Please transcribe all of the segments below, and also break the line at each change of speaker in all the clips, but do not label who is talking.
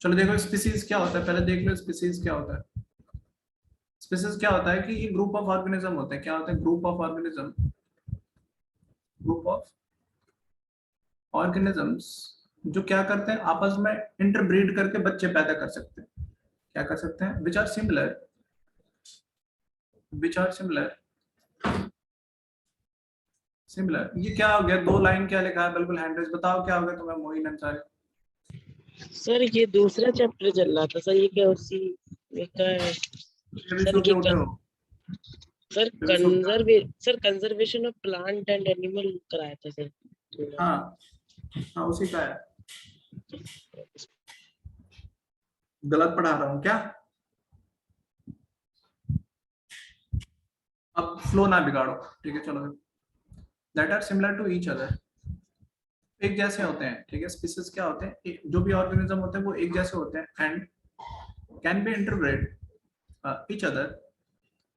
चलो देखो स्पीसीज क्या होता है, पहले देख लो स्पीसीज क्या होता है। स्पीसीज क्या होता है कि ये ग्रुप ऑफ ऑर्गेनिज्म होते हैं। क्या होता है? Group of organism, group of organisms जो क्या करते हैं, आपस में इंटरब्रीड करके बच्चे पैदा कर सकते हैं। क्या कर सकते हैं? Which are similar, which are similar, similar. ये क्या हो गया? दो लाइन क्या लिखा है? बिल्कुल हैंड्रेस। बताओ क्या हो गया तुम्हें मोइन अंसारी?
सर ये दूसरा चैप्टर चल रहा था सर, ये क्या उसी में का है
अभी
सर?
सो के
ये
उठे हो? अभी सो के?
Sir conservation of plant and animal कराया था सर थोड़ा।
हाँ हाँ उसी का है। गलत पढ़ा रहा हूँ क्या? अब फ्लो ना बिगाड़ो, ठीक है? चलो, that are similar to each other, एक जैसे होते हैं, ठीक है? स्पीसीज क्या होते हैं? जो भी ऑर्गेनिज्म होते हैं वो एक जैसे होते हैं and can be interbred each other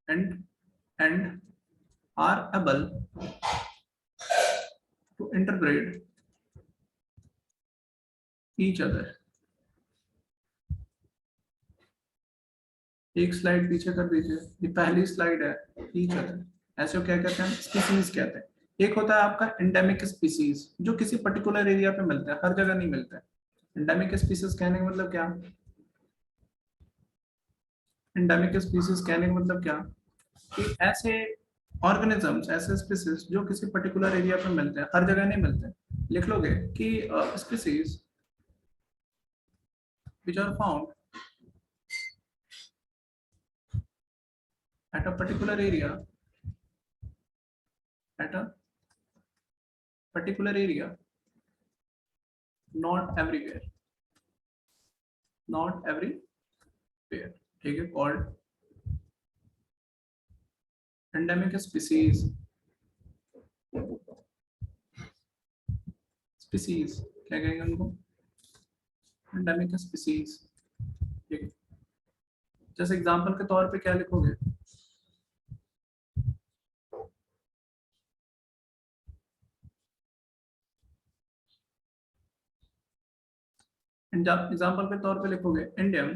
and are able to interbreed each other। एक स्लाइड पीछे कर दीजिए, ये पहली स्लाइड है। each other ऐसे क्या कहते हैं? स्पीसीज कहते हैं। एक होता है आपका एंडेमिक स्पीसीज, जो किसी पर्टिकुलर एरिया पे मिलता है, हर जगह नहीं मिलता है। एंडेमिक स्पीसीज कहने का मतलब क्या? एंडेमिक स्पीसीज कहने का मतलब क्या कि ऐसे ऑर्गेनिजम्स, ऐसे स्पीसीज जो किसी पर्टिकुलर एरिया पे मिलते हैं, हर जगह नहीं मिलते। लिख लोगे कि species which are found at a particular area, at a particular area, not everywhere, not everywhere, ठीक है? called endemic species, species क्या कहेंगे उनको? endemic species, ठीक है? जैसे एग्जांपल के तौर पे क्या लिखोगे? एग्जांपल के तौर पे लिखोगे Indian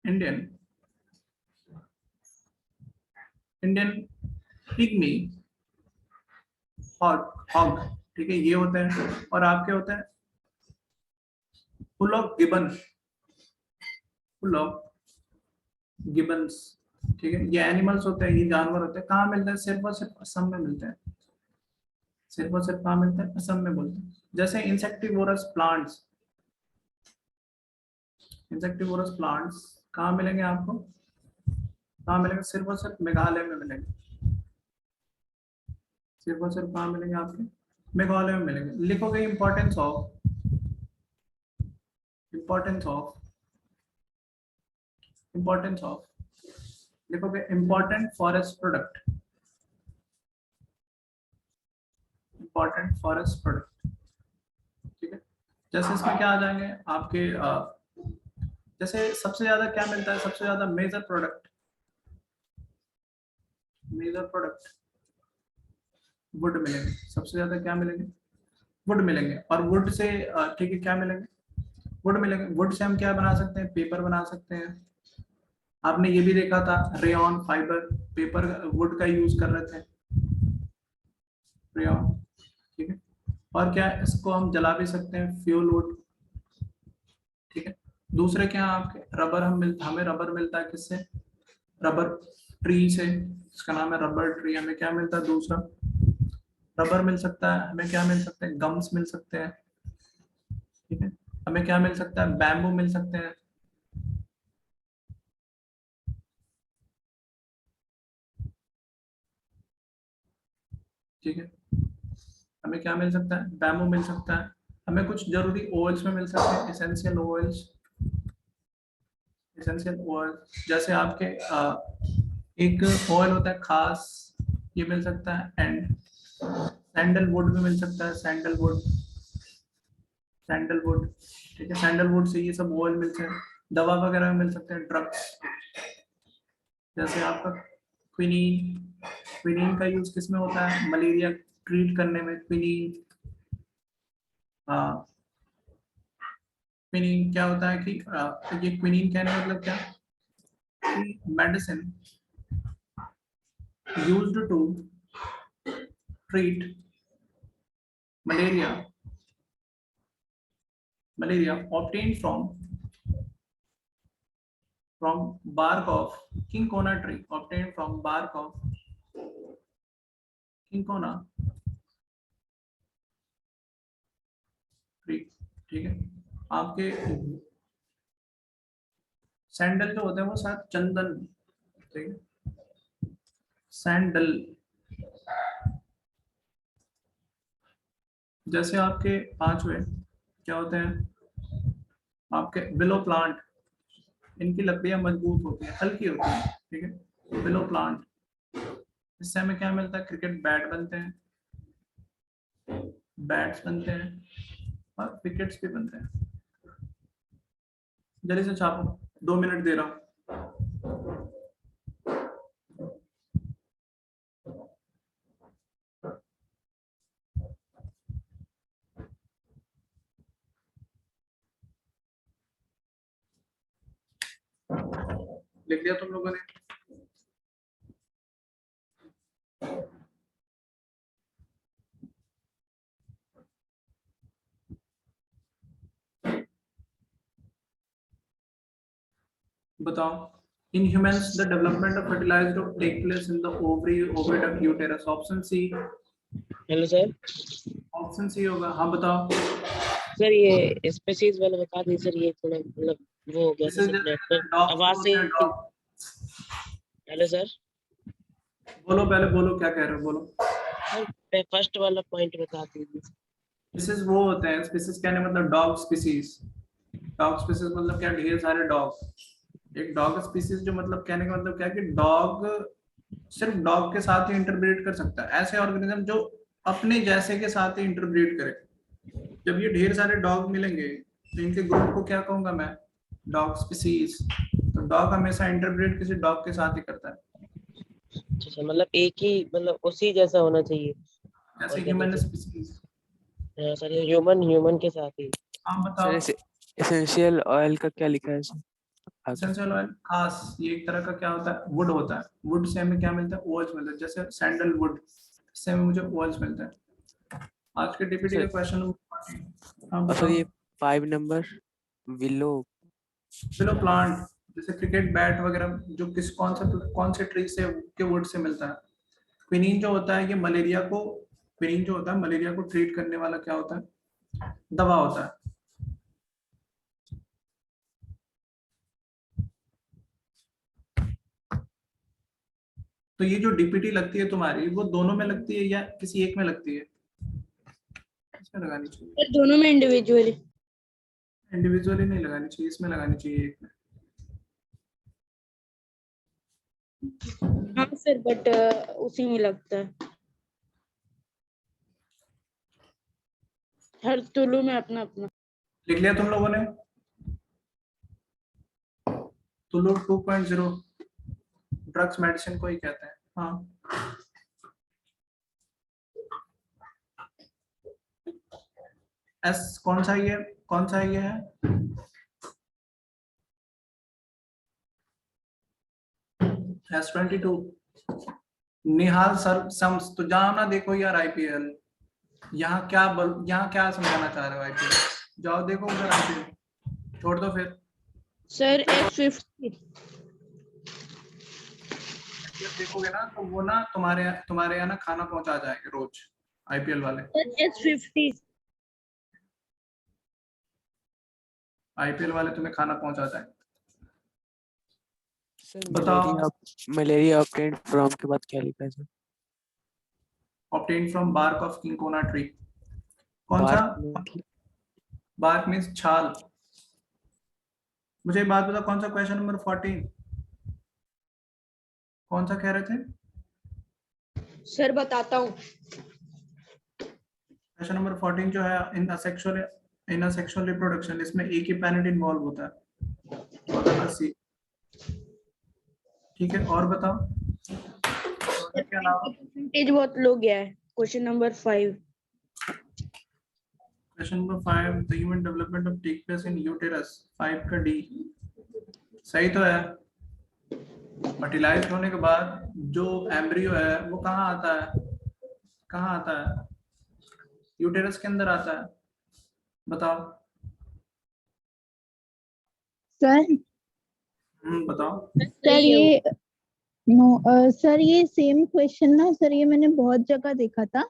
Indian Indian pygmy hog, ठीक है? ये होते हैं। और आपके होते हैं full of gibbon, full of gibbons, ठीक है? ये एनिमल्स होते हैं, ये जानवर होते हैं। कहाँ मिलते हैं? सिर्फ और सिर्फ असम में मिलते हैं। सिर्फ और सिर्फ कहाँ मिलते हैं? असम में बोलते हैं। जैसे इंसेक्टिवोरस प्लांट्स, इंसेक्टिवोरस प्लांट्स कहाँ मिलेंगे आपको? कहाँ मिलेंगे? सिर्फ और सिर्फ मेघालय में मिलेंगे। सिर्फ और सिर्फ कहाँ मिलेंगे आपके? मेघालय में मिलेंगे। लिखोगे importance of, importance of, importance of, लिखोगे important forest product, important forest product, ठीक है? जैसे इसमें क्या आ जाएंगे आपके जैसे सबसे ज्यादा क्या मिलता है? सबसे ज्यादा major product, major product wood मिलेंगे। सबसे ज्यादा क्या मिलेंगे? वुड मिलेंगे। और वुड से ठीक है क्या मिलेंगे? वुड मिलेंगे। वुड से हम क्या बना सकते हैं? पेपर बना सकते हैं। आपने ये भी देखा था रेयन फाइबर, पेपर वुड का यूज कर रहे थे, रेयन, ठीक है? और क्या इसको हम जला भी सकते हैं, फ्यूल वुड, ठीक है? दूसरे क्या आपके रबर, हमें रबर मिलता है किससे? रबर ट्री से, इसका नाम है रबर ट्री। हमें क्या मिलता है? दूसरा रबर मिल सकता है। हमें क्या मिल सकते हैं? गम्स मिल सकते हैं, ठीक है? हमें क्या मिल सकता है? बैम्बू मिल सकते हैं, ठीक है? हमें क्या मिल सकता है? बैम्बू मिल सकता है। हमें कुछ जरूरी ऑयल्स में मिल सकते हैं, एसेंशियल ऑयल्स, एसेंशियल ऑयल। जैसे आपके एक ऑयल होता है खास, ये मिल सकता है। एंड सैंडलवुड भी मिल सकता है, सैंडलवुड, सैंडलवुड, ठीक है? सैंडलवुड से ये सब ऑयल मिलते हैं। दवा वगैरह में मिल सकते हैं, ड्रग्स, जैसे आपका क्विनीन, क्विनीन का यूज किस में होता है? मलेरिया ट्रीट करने में क्विनीन। हाँ, क्विनीन क्या होता है कि ये क्विनीन कहने का मतलब क्या, medicine used to treat malaria obtained from bark of cinchona tree, obtained from bark of cinchona tree। ठीक है, आपके सैंडल जो होते हैं वो शायद चंदन, ठीक है, सैंडल। जैसे आपके पांचवे क्या होते हैं, आपके विलो प्लांट, इनकी लकड़ियां मजबूत होती है, हल्की होती है, ठीक है, विलो प्लांट। इससे हमें क्या मिलता है? क्रिकेट बैट बनते हैं, बैट्स बनते हैं और विकेट्स भी बनते हैं। जल्दी से छापो, 2 मिनट दे रहा हूँ। लिख दिया तुम लोगों ने? बताओ। In humans, the development of fertilized egg take place in the ovary, oviduct, uterus. Option C।
Hello sir.
Option C होगा। हाँ बताओ।
सर ये स्पेसीज वाला बता दीजिए सर, ये थोड़ा मतलब वो हो गया
जैसे
था सर, नेटवर्क
डॉग
आवाज से।
होते हैं, डॉग।
Hello sir.
बोलो, पहले बोलो क्या कह रहे हो, बोलो।
सर फर्स्ट वाला पॉइंट बता दीजिए।
स्पीसीज वो होते हैं, स्पीसीज कहने मतलब डॉग स्पीसीज। डॉग स्पीसीज मतलब क्या, ढेर सारे डॉग। एक डॉग स्पीसीज जो मतलब कहने का मतलब क्या है कि डॉग सिर्फ डॉग के साथ ही इंटरब्रीड कर सकता है, ऐसे ऑर्गेनिज्म जो अपने जैसे के साथ ही इंटरब्रीड करे। जब ये ढेर सारे डॉग मिलेंगे तो इनके ग्रुप को क्या कहूंगा मैं? Dog species. तो डॉग हमेशा इंटरब्रीड किसी डॉग के साथ ही करता है।
अच्छा, मतलब एक ही, मतलब उसी जैसा होना चाहिए
जैसे ह्यूमन
ऑर्गेनिज्म।
स्पीसीज।
सर ये ह्यूमन के साथ ही।
हाँ
सर
बताओ।
एसेंशियल ऑयल का क्या लिखा है सर?
एसेंशियल ऑयल खास, ये एक तरह का क्या होता है, वुड होता है। वुड से हमें क्या मिलता है? ऑयल्स मिलता है, जैसे सैंडलवुड, इससे हमें मुझे ऑयल्स मिलते हैं। आज के डीपीटी का क्वेश्चन नंबर। हाँ
और सर
बताओ।
ये 5 नंबर विलो।
विलो प्लांट, जैसे क्रिकेट बैट वगैरह जो कौन से ट्री से के वुड से मिलता है। क्विनीन जो होता है ये मलेरिया को, क्विनीन जो होता है मलेरिया को ट्रीट करने वाला क्या होता है? दवा होता है। तो ये जो डीपीटी लगती है तुम्हारी, वो दोनों में लगती है या किसी एक में लगती है? इसमें लगानी चाहिए।
दोनों में इंडिविजुअली।
इंडिविजुअली नहीं लगानी चाहिए, इसमें लगानी चाहिए, एक में।
हाँ सर, बट उसी में लगता है, हर तुलु में अपना अपना।
लिख लिया तुम लोगों ने? तुलु 2.0 ड्रग्स मेडिसिन को ही कहते हैं। हाँ, एस कौन सा ये, कौन सा ये है? S22। निहाल सर सम्स, तो जाओ ना देखो यार आईपीएल। यहाँ क्या समझाना चाह रहे हो आईपीएल? जाओ देखो उधर आईपीएल, छोड़ दो फिर।
Sir S50।
देखोगे ना तो वो ना तुम्हारे यहाँ ना खाना पहुंचा जाएंगे रोज, आईपीएल वाले।
S50।
आईपीएल वाले तुम्हें खाना पहुंचा जाएंगे।
सर
बताओ।
मलेरिया ऑब्टेन्ड फ्रॉम के बाद क्या लिखा है sir?
Obtain from bark of cinchona tree. कौन सा?
बार्क
बार्क मीन्स छाल। मुझे एक बात बता, कौन सा क्वेश्चन नंबर 14 कौन सा कह रहे थे?
सर बताता हूँ।
क्वेश्चन नंबर 14 जो है इन सेक्सुअल रिप्रोडक्शन, इसमें एक ही प्लैनेट इन्वॉल्व होता है, सी। ठीक है, और बताओ। के अलावा
परसेंटेज बहुत लो गया है। Question number 5।
Question number 5, the human development of take place in uterus, 5 का डी सही तो है। फर्टिलाइज होने के बाद जो एम्ब्रियो है वो कहाँ आता है, कहाँ आता है? यूटेरस के अंदर आता है। बताओ।
सर
बताओ।
सर ये सर ये सेम क्वेश्चन ना सर, ये मैंने बहुत जगह देखा था।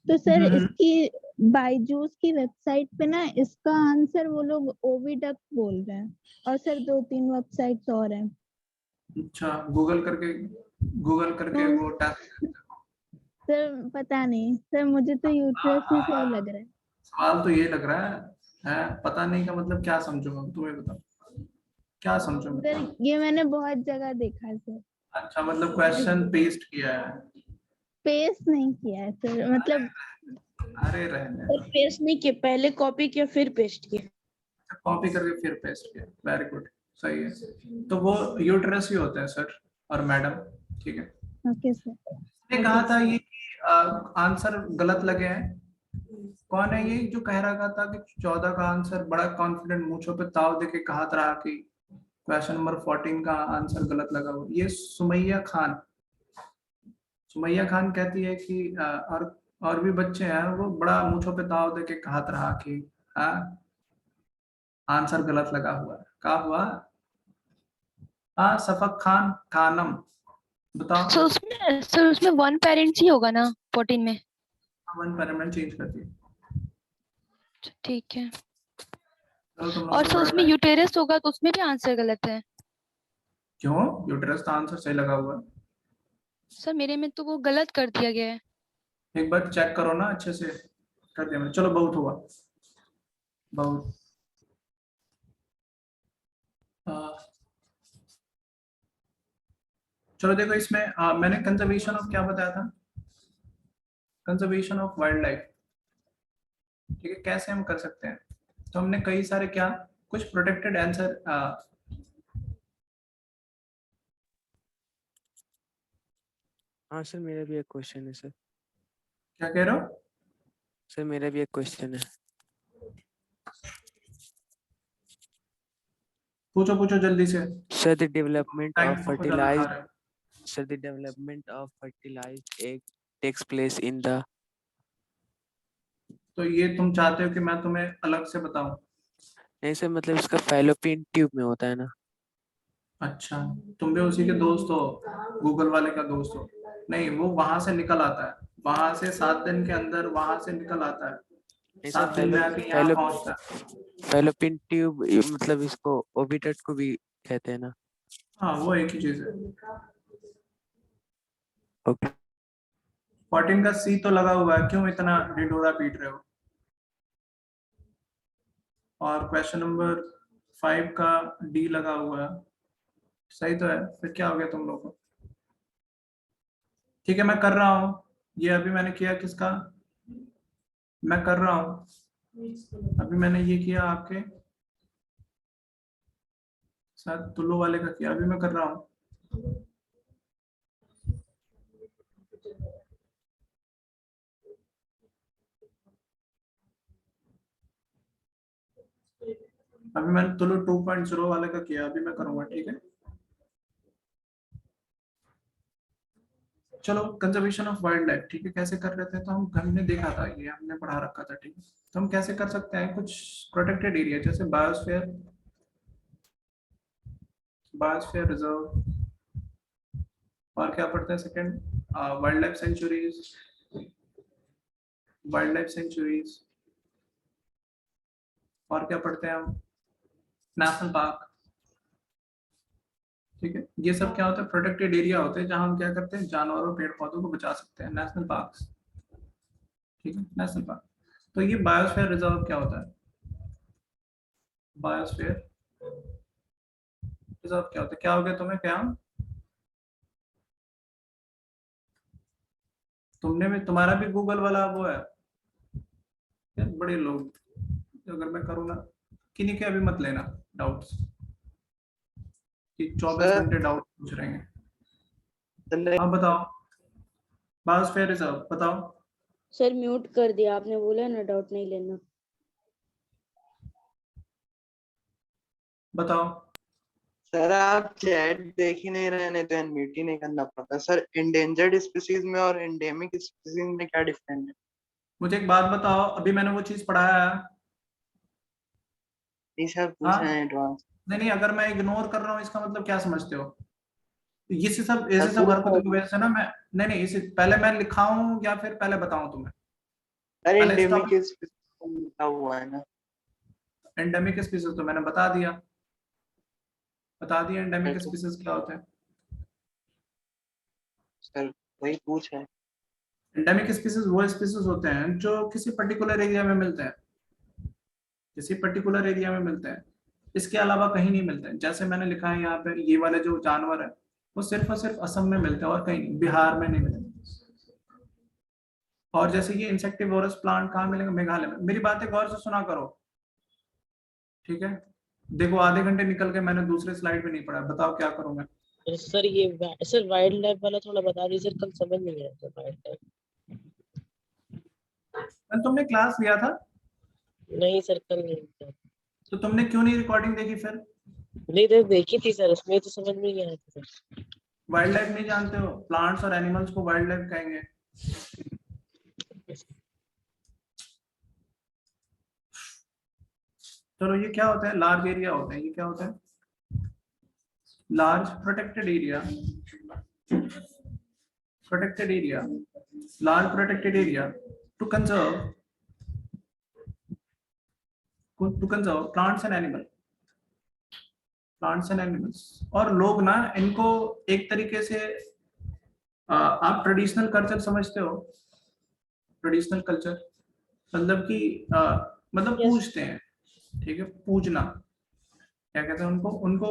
तो सर इसकी बायजूस की वेबसाइट पे ना इसका आंसर वो लोग ओविडक्ट बोल रहे हैं, और सर 2-3 वेबसाइट्स और हैं।
अच्छा, गूगल करके वो टाइप।
सर पता नहीं सर, मुझे तो यूट्यूब ही सही लग रहा है।
सवाल तो ये लग रहा है पता नहीं का मतलब क्या समझूंगा, तुम्हें बताओ क्या समझूंगा।
सर ये मैंने बहुत जगह देखा है सर।
अच्छा, मतलब क्वेश्चन पेस्ट किया है।
पेस्ट नहीं किया है सर, मतलब
अरे रहने
और पेस्ट नहीं किया, पहले कॉपी किया फिर पेस्ट किया।
कॉपी करके फिर पेस्ट किया। वेरी गुड, सही है। तो वो यूट्रस ही होते हैं सर और मैडम, ठीक है।
Okay sir.
ने कहा था ये आंसर गलत लगे हैं। कौन है ये जो कह रहा था कि 14 का आंसर बड़ा कॉन्फिडेंट मुंह पे ताव देके कहा था कि क्वेश्चन नंबर 14 का आंसर गलत लगा हुआ? ये सुमैया खान। सुमैया खान कहती है कि और भी बच्चे हैं वो बड़ा मुंह पे ताव देके कहा था कि आंसर गलत लगा हुआ है। क्या हुआ? सफक खान खानम, बताओ।
सर उसमें 1 पेरेंट्स ही होगा ना 14 में?
1 पैरामीटर चेंज कर दिया।
ठीक है।
चलो तुम लोग
और
तो
सर
बड़ा
उसमें यूटेरस होगा तो उसमें भी आंसर गलत है।
क्यों? यूटेरस का आंसर सही लगा हुआ है।
सर मेरे में तो वो गलत कर दिया गया है।
एक बार चेक करो ना अच्छे से। कर दिया मैंने। चलो बहुत हुआ, बहुत। चलो देखो इसमें मैंने कंजर्वेशन ऑफ क्या बताया था? कंजर्वेशन ऑफ वाइल्ड लाइफ, ठीक है। कैसे हम कर सकते हैं? तो हमने कई सारे क्या कुछ प्रोटेक्टेड आंसर।
हाँ सर, मेरा भी एक क्वेश्चन है सर।
क्या कह रहे हो?
सर मेरा भी एक क्वेश्चन है।
पूछो पूछो जल्दी से।
Sir the development
time
of
बहुत ज्यादा खा
फर्टिलाइज्ड
रहे हो।
Sir the development of fertilised egg takes place in the.
तो ये तुम चाहते हो कि मैं तुम्हें अलग से बताऊं?
नहीं सर, मतलब इसका फैलोपियन ट्यूब में होता है ना।
अच्छा, तुम भी उसी के दोस्त हो, गूगल वाले का दोस्त हो? नहीं, वो वहां से निकल आता है, वहां से 7 दिन के अंदर वहां से निकल आता है।
नहीं सर,
7 दिन में आके यहाँ पहुंचता है।
फैलोपियन ट्यूब मतलब इसको ओविडक्ट को भी कहते हैं ना।
हाँ, वो एक ही चीज है।
ओके।
14 का सी तो लगा हुआ है, क्यों इतना ढिढोरा पीट रहे हो? और क्वेश्चन नंबर 5 का डी लगा हुआ है, सही तो है। फिर क्या हो गया तुम लोग को? ठीक है, मैं कर रहा हूँ। ये अभी मैंने किया किसका? मैं कर रहा हूँ। अभी मैंने ये किया आपके साथ टुल्लू वाले का किया, अभी मैं कर रहा हूँ। अभी मैंने टुल्लू 2.0 वाले का किया, अभी मैं करूंगा, ठीक है। चलो, कंजर्वेशन ऑफ वाइल्ड लाइफ, ठीक है। कैसे कर रहे थे? तो हमने देखा था, ये हमने पढ़ा रखा था, ठीक है। तो हम कैसे कर सकते हैं? कुछ प्रोटेक्टेड एरिया जैसे बायोस्फीयर, बायोस्फीयर रिजर्व, और क्या पढ़ते हैं second? Wild life centuries, wild life centuries. और क्या पढ़ते हैं हम? नेशनल पार्क, ठीक है। ये सब क्या होता है? प्रोटेक्टेड एरिया होते हैं जहां हम क्या करते हैं, जानवरों पेड़ पौधों को बचा सकते हैं, नेशनल पार्क, ठीक है। National park. तो ये बायोस्फीयर रिजर्व क्या होता है? बायोस्फीयर रिजर्व क्या होता है? क्या हो गया तुम्हें? क्या तुमने भी, तुम्हारा भी गूगल वाला वो है यार, बड़े लोग। अगर मैं करूँ ना, किन्हीं के अभी मत लेना डाउट्स कि 24 घंटे डाउट पूछ रहे हैं। हाँ बताओ। बायोस्फीयर रिजर्व, बताओ।
सर म्यूट कर दिया, आपने बोला ना डाउट नहीं लेना।
बताओ।
सर आप चैट देख ही नहीं रहे, नहीं तो अनम्यूट ही नहीं करना पड़ता। सर इंडेंजर्ड स्पीसीज में और एंडेमिक स्पीसीज में क्या डिफरेंस है?
मुझे एक बात बताओ, अभी मैंने वो चीज पढ़ाया है?
नहीं सर, पूछ
हाँ,
रहे हैं एडवांस।
नहीं नहीं, अगर मैं इग्नोर कर रहा हूँ इसका मतलब क्या समझते हो? ये सब
सर
ऐसे सब
पूछ
हरकतों की वजह से ना मैं, नहीं नहीं, इसे पहले मैं लिखाऊं या फिर पहले बताऊं तुम्हें?
सर
पहले इसका
एंडेमिक स्पीसीज लिखा हुआ है ना।
एंडेमिक स्पीसीज तो मैंने बता दिया, एंडेमिक
सर
स्पीसीज क्या होते हैं।
सर वही पूछ है।
एंडेमिक स्पीसीज वो स्पीसीज होते हैं जो किसी पर्टिकुलर एरिया में मिलते हैं, किसी पर्टिकुलर एरिया में मिलते हैं, इसके अलावा कहीं नहीं मिलते हैं। जैसे मैंने लिखा है यहाँ पे, ये वाले जो जानवर है वो सिर्फ और सिर्फ असम में मिलते हैं और कहीं नहीं, बिहार में नहीं मिलते। और जैसे ये इंसेक्टिवोरस प्लांट कहाँ मिलेंगे? मेघालय में। मेरी बातें गौर से सुना करो, ठीक है? देखो आधे घंटे निकल के मैंने दूसरे स्लाइड पे नहीं पढ़ा, बताओ क्या करूं मैं?
सर ये सर वाइल्ड लाइफ वाला थोड़ा बता दीजिए सर, कल समझ नहीं आया सर वाइल्ड लाइफ।
तुमने क्लास लिया था
नहीं सर, कल नहीं था।
तो तुमने क्यों नहीं रिकॉर्डिंग देखी फिर?
नहीं तो देखी थी सर, उसमें तो समझ में नहीं आया था सर।
वाइल्ड लाइफ नहीं जानते हो? प्लांट्स और एनिमल्स को वाइल्ड लाइफ कहेंगे। चलो, ये क्या होता है? लार्ज एरिया होता है। ये क्या होता है? Large protected area, protected area, large protected area to conserve plants and animal, plants and animals. और लोग ना इनको एक तरीके से आप ट्रेडिशनल कल्चर समझते हो? ट्रेडिशनल कल्चर मतलब कि मतलब
Yes.
पूजते हैं, ठीक है? पूजना क्या कहते हैं उनको? उनको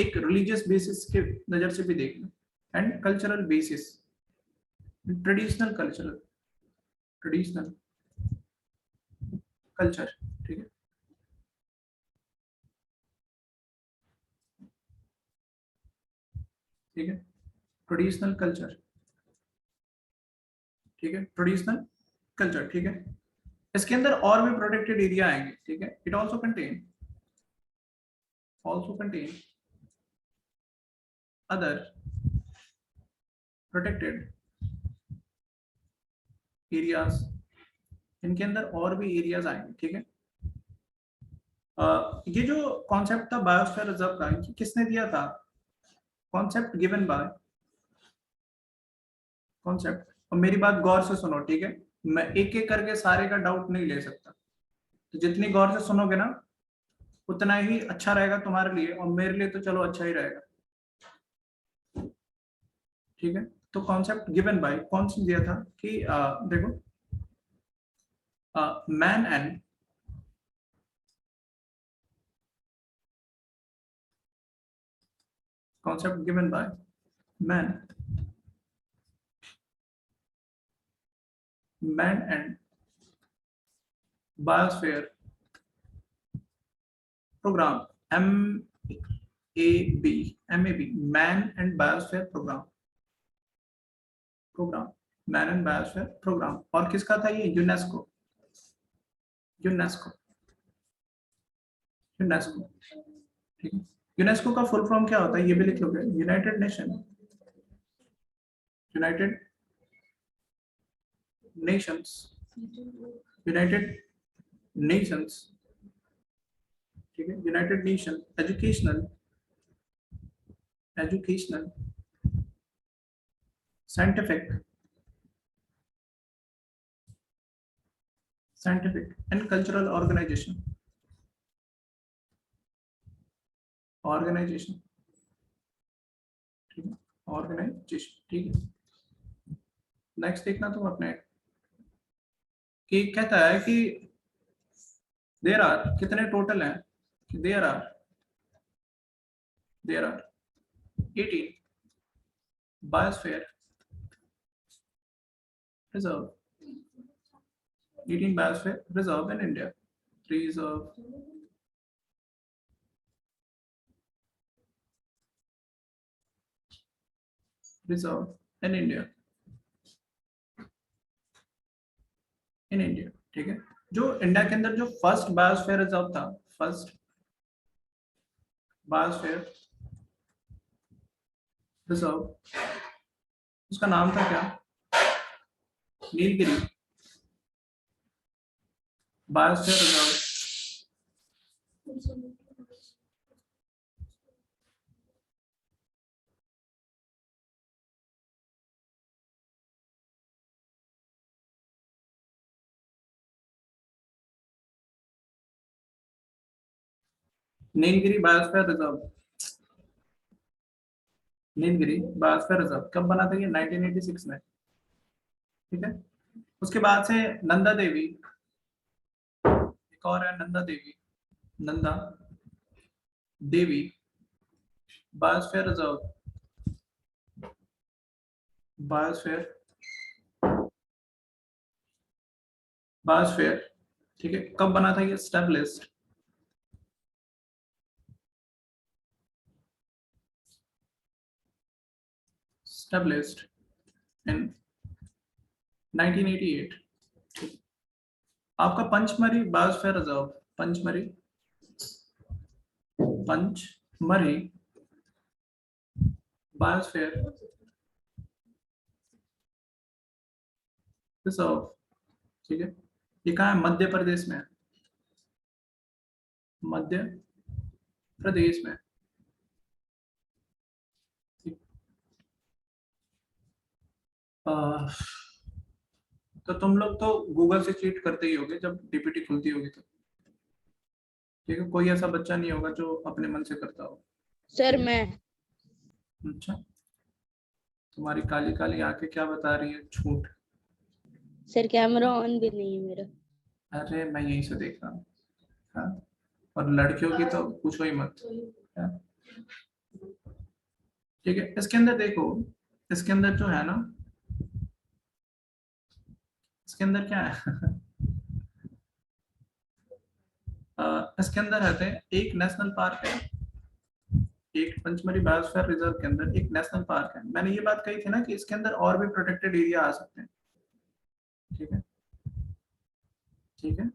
एक रिलीजियस बेसिस के नजर से भी देखना, and cultural basis, traditional cultural, traditional culture, ठीक है? ठीक है, ट्रेडिशनल कल्चर, ठीक है, ट्रेडिशनल कल्चर, ठीक है? इसके अंदर और भी प्रोटेक्टेड एरिया आएंगे, ठीक है? It also contain other protected areas। इनके अंदर और भी एरियाज आएंगे, ठीक है? ये जो कॉन्सेप्ट था बायोस्फीयर रिजर्व का, ये किसने दिया था? Concept given by, concept. और मेरी बात गौर से सुनो, ठीक है? मैं एक एक करके सारे का डाउट नहीं ले सकता, तो जितनी गौर से सुनोगे ना उतना ही अच्छा रहेगा तुम्हारे लिए, और मेरे लिए तो चलो अच्छा ही रहेगा, ठीक है? तो कॉन्सेप्ट गिवन बाय कौन सी दिया था कि देखो, man and concept given by man and biosphere program, MAB, man and biosphere program, man and biosphere program। और किसका था ये? यूनेस्को, ठीक है? यूनेस्को का फुल फॉर्म क्या होता है ये भी लिख लोगे? यूनाइटेड नेशंस, ठीक है? United Nation Educational, Scientific and Cultural Organisation, ठीक है? ऑर्गेनाइजेशन, ठीक है? नेक्स्ट देखना तुम अपने, कि कहता है कि देयर आर, कितने टोटल हैं? There are 18 biosphere reserve, 18 biosphere reserve in India, reserve in India. In India, ठीक है। जो इंडिया के अंदर जो फर्स्ट बायोस्फीयर रिजर्व था, फर्स्ट बायोस्फीयर रिजर्व, उसका नाम था क्या? Nilgiri biosphere reserve. Nilgiri biosphere reserve, Nilgiri biosphere reserve कब बना था? ये 1986 में, ठीक है। उसके बाद से नंदा देवी, एक और है Nanda Devi, Nanda Devi biosphere reserve, biosphere biosphere, ठीक है। कब बना था ये? Established established in 1988। आपका Pachmarhi biosphere reserve, Pachmarhi biosphere reserve, ठीक है। ये कहाँ है? मध्य प्रदेश में है, मध्य प्रदेश में। तो तुम लोग तो गूगल से चीट करते ही होगे जब डीपीटी खुलती होगी तो, ठीक है। कोई ऐसा बच्चा नहीं होगा जो अपने मन से करता हो।
सर मैं
अच्छा, तुम्हारी काली काली आंखें क्या बता रही है? झूठ।
सर कैमरा ऑन भी नहीं है मेरा।
अरे मैं यहीं से देख रहा हूँ, हाँ। और लड़कियों की तो पूछो ही मत, हाँ? ठीक है। इसके अंदर देखो, इसके अंदर जो है ना, इसके अंदर क्या है? इसके अंदर रहते हैं, एक नेशनल पार्क है, एक पंचमरी बायोस्फीयर रिजर्व के अंदर एक नेशनल पार्क है। मैंने ये बात कही थी ना कि इसके अंदर और भी प्रोटेक्टेड एरिया आ सकते हैं, ठीक है, ठीक है।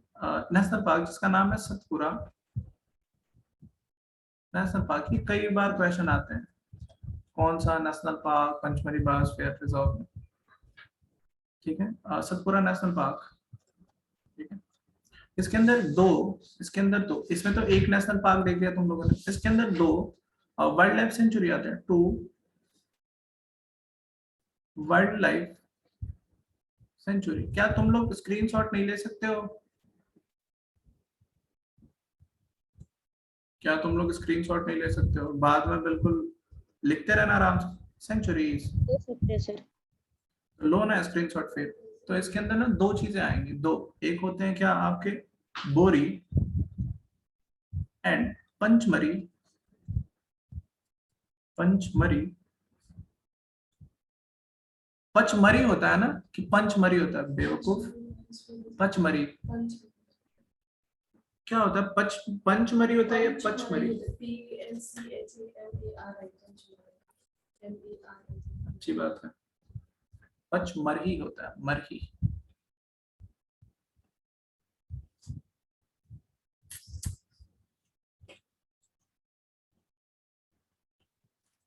नेशनल पार्क जिसका नाम है सतपुरा नेशनल पार्क। ये कई बार क्वेश्चन आते हैं, कौन सा national park Pachmarhi biosphere reserve में, ठीक है। सतपुरा नेशनल पार्क, ठीक है। इसके अंदर दो, इसमें तो एक नेशनल पार्क देख लिया तुम लोगों ने, इसके अंदर दो वाइल्ड लाइफ सेंचुरी आते हैं, 2 वाइल्ड लाइफ सेंचुरी। क्या तुम लोग स्क्रीनशॉट नहीं ले सकते हो? क्या तुम लोग स्क्रीनशॉट नहीं ले सकते हो? बाद में बिल्कुल लिखते रहना आराम से, सेंचुरीज।
दे सकते हैं सर।
लो ना स्क्रीनशॉट फिर। तो इसके अंदर ना दो चीजें आएंगी, दो, एक होते हैं क्या आपके बोरी एंड पंचमरी, पचमरी होता है ना कि पंचमरी होता है? बेवकूफ, पचमरी क्या होता है? पंचमरी होता है या पचमरी? अच्छी बात है, पचमरही होता है, मरही।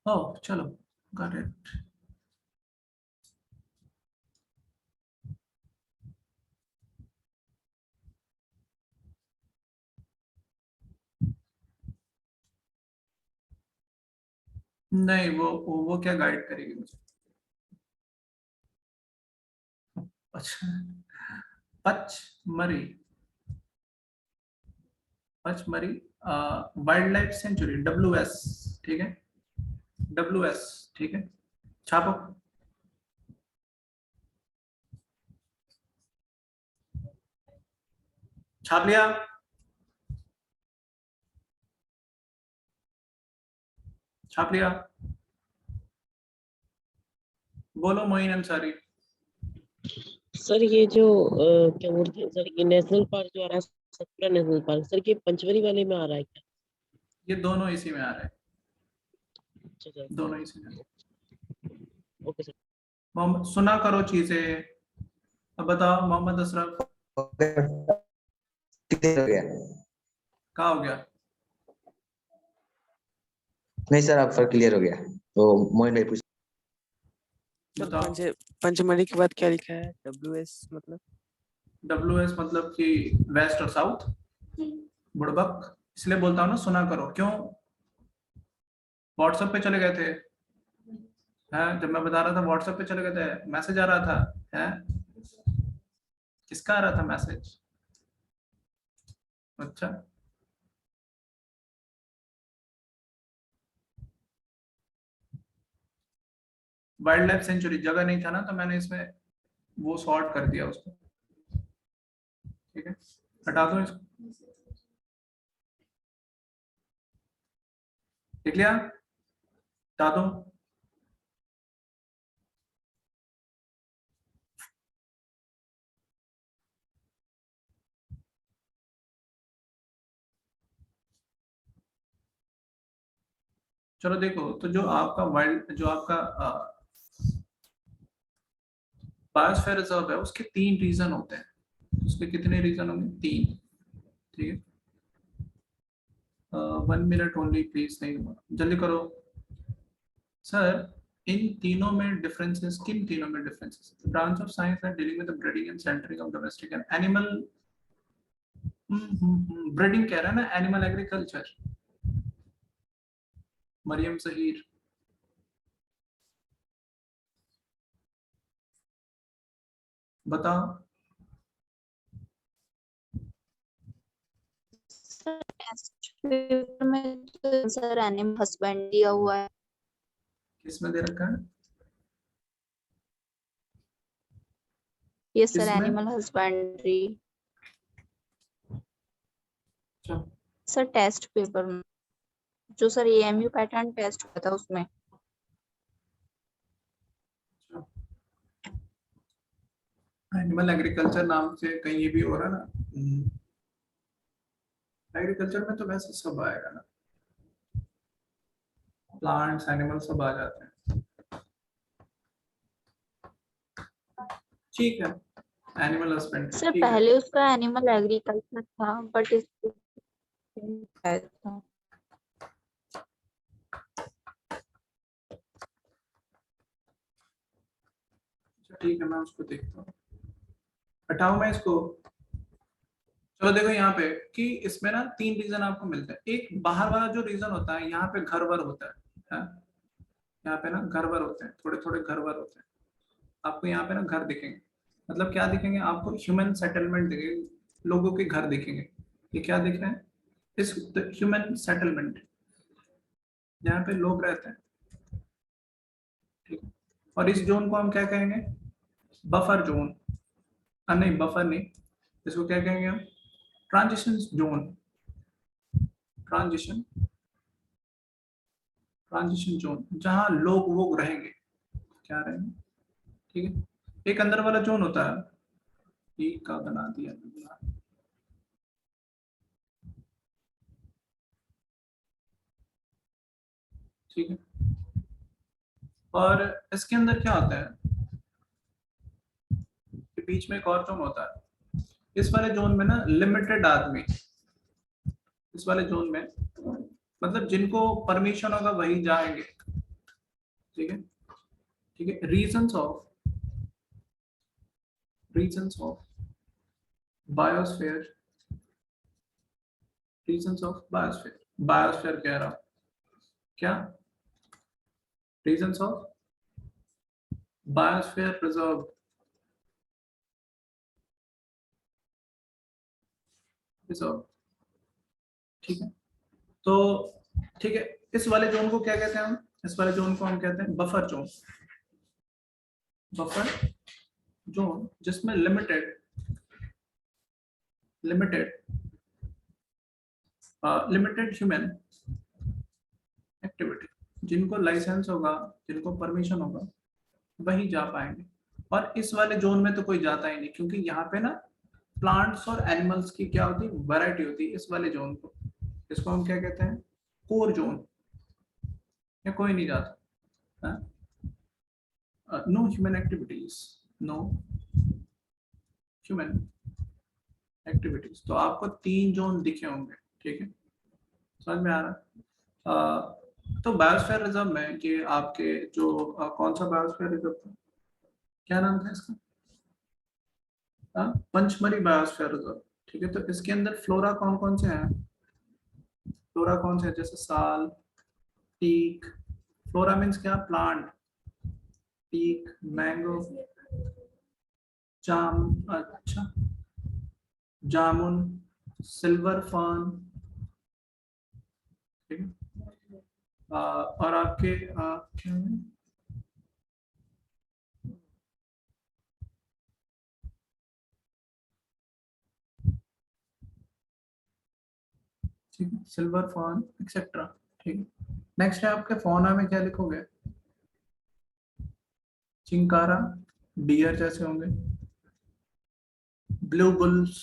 ओह चलो, गॉट इट। नहीं, वो क्या गाइड करेगी मुझे? अच्छा, पचमरी, पचमरी वाइल्ड लाइफ सेंचुरी, WS, ठीक है, WS, ठीक है। छापो, छाप लिया? छाप लिया? बोलो मोइन अंसारी।
सर ये जो क्या बोलते हैं सर, ये नेशनल पार्क जो आ रहा है, सतपुरा नेशनल पार्क, सर ये पंचमरी वाले में आ रहा है क्या?
ये दोनों इसी में आ रहे हैं,
अच्छा सर,
दोनों इसी में।
Okay sir.
मोहम्मद सुना करो चीजें। अब बताओ मोहम्मद अशरफ,
कितने हो गया?
कहाँ हो गया?
नहीं सर, अब क्लियर हो गया। तो मोहन भाई पूछ।
सर
बताओ।
पंचमढ़ी के बाद क्या लिखा है? WS मतलब?
WS मतलब कि वेस्ट और साउथ, बुड़बक। इसलिए बोलता हूँ ना सुना करो। क्यों? व्हाट्सएप पे चले गए थे हैं? जब मैं बता रहा था व्हाट्सएप पे चले गए थे, मैसेज आ रहा था हैं? किसका आ रहा था मैसेज? अच्छा, वाइल्ड लाइफ सेंचुरी जगह नहीं था ना, तो मैंने इसमें वो सॉर्ट कर दिया उसको। ठीक है, हटा दो इसको। देख लिया? हटा दो। चलो देखो, तो जो आपका वाइल्ड, जो आपका बायोस्फीयर रिजर्व है, उसके 3 रीजन होते हैं। उसके कितने रीजन होंगे? 3। ठीक है, 1 मिनट ओनली प्लीज, नहीं जल्दी करो सर। इन तीनों में डिफरेंसेस, किन तीनों में differences? Branch of science that dealing with the breeding and centering of domestic and animal. Breeding कह रहा है ना, एनिमल एग्रीकल्चर। मरियम जहीर, बताओ।
पेपर में तो सर एनिमल हस्बैंड दिया हुआ है।
किसमें दे रखा है?
ये सर
किसमें?
एनिमल हस्बैंड्री
अच्छा,
सर टेस्ट पेपर में, जो सर AMU पैटर्न टेस्ट हुआ था उसमें।
एनिमल एग्रीकल्चर नाम से कहीं ये भी हो रहा है ना। एग्रीकल्चर में तो वैसे सब आएगा ना, प्लांट्स एनिमल सब आ जाते हैं। ठीक है, एनिमल हस्बेंड्री
सर
ठीक है।
पहले उसका एनिमल एग्रीकल्चर था, बट इसको था।
ठीक है, मैं उसको देखता हूँ। हटाऊं मैं इसको? चलो देखो यहाँ पे कि इसमें ना 3 रीजन आपको मिलते हैं। एक बाहर वाला जो रीजन होता है, यहाँ पे घर वर होता है? यहाँ पे ना घर वर होते हैं, थोड़े थोड़े घर वर होते हैं। आपको यहाँ पे ना घर दिखेंगे। मतलब क्या दिखेंगे आपको? ह्यूमन सेटलमेंट दिखेंगे, लोगों के घर दिखेंगे। ये क्या दिख रहे हैं? इस ह्यूमन सेटलमेंट, यहाँ पे लोग रहते हैं। ठीक है, और इस जोन को हम क्या कहेंगे? Buffer zone. नहीं, बफर नहीं, इसको क्या कहेंगे हम? Transition zone. Transition transition zone, जहां लोग वो रहेंगे। क्या रहेंगे? ठीक है, एक अंदर वाला जोन होता है, ई का बना दिया। ठीक है, और इसके अंदर क्या होता है कि बीच में एक और जोन होता है। इस वाले जोन में ना लिमिटेड आदमी, इस वाले जोन में मतलब जिनको परमिशन होगा वही जाएंगे। ठीक है, ठीक है। Reasons of biosphere, reasons of biosphere, biosphere कह रहा हूं क्या? Reasons of biosphere preserve, preserve. ठीक है, तो ठीक है, इस वाले जोन को क्या कहते हैं हम? इस वाले जोन को हम कहते हैं बफर जोन। बफर जोन जिसमें लिमिटेड ह्यूमन एक्टिविटी, जिनको लाइसेंस होगा, जिनको परमिशन होगा, वही जा पाएंगे। और इस वाले जोन में तो कोई जाता ही नहीं, क्योंकि यहाँ पे ना प्लांट्स और एनिमल्स की क्या होती है? वैरायटी होती है। इस वाले जोन को, इसको हम क्या कहते हैं? Core zone. या कोई नहीं जाता। No human activities, no human activities. तो आपको 3 जोन दिखे होंगे, ठीक है, समझ में आ रहा है? तो बायोस्फीयर रिजर्व में कि आपके जो कौन सा बायोस्फीयर रिजर्व था, क्या नाम था इसका? पंचमरी बायोस्फीयर रिजर्व, ठीक है। तो इसके अंदर फ्लोरा कौन कौन से हैं? फ्लोरा कौन से हैं? जैसे साल, टीक। फ्लोरा मीन्स क्या? प्लांट। टीक, मैंगो, अच्छा, जामुन, सिल्वर फर्न, ठीक है। और आपके क्या है? ठीक है, सिल्वर फर्न एक्सेट्रा, ठीक है। नेक्स्ट है आपके फौना में क्या लिखोगे? चिंकारा, डियर जैसे होंगे, ब्लू बुल्स।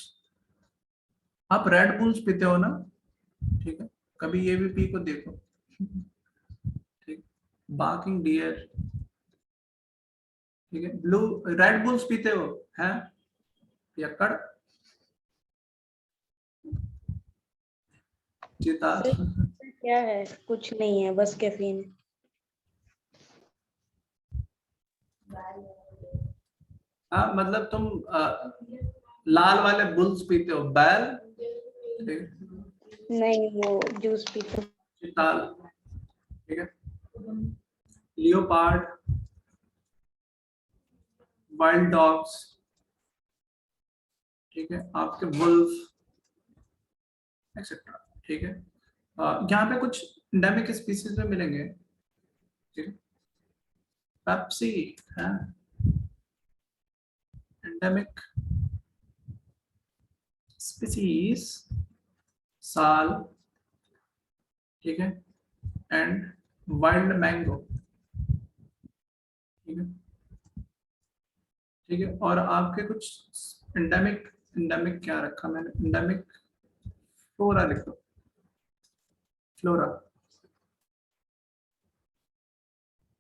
आप रेड बुल्स पीते हो ना, ठीक है, कभी ये भी पी को देखो, ठीक। बार्किंग डियर, ठीक है। ब्लू रेड बुल्स पीते हो हैं? पियक्कड़, चीता।
क्या है? कुछ नहीं है, बस कैफीन।
हाँ, मतलब तुम लाल वाले बुल्स पीते हो, बैल,
नहीं, वो जूस पीते।
चिताल, ठीक है। लियोपार्ड, वाइल्ड डॉग्स, ठीक है। आपके वुल्फ एक्सेट्रा, ठीक है। यहाँ पे कुछ एंडेमिक स्पीसीज में मिलेंगे, ठीक है। पेप्सी है एंडेमिक स्पीसीज, साल, ठीक है, एंड वाइल्ड मैंगो, ठीक है, ठीक है। और आपके कुछ एंडेमिक, एंडेमिक क्या रखा मैंने? एंडेमिक फ्लोरा लिखो, फ्लोरा।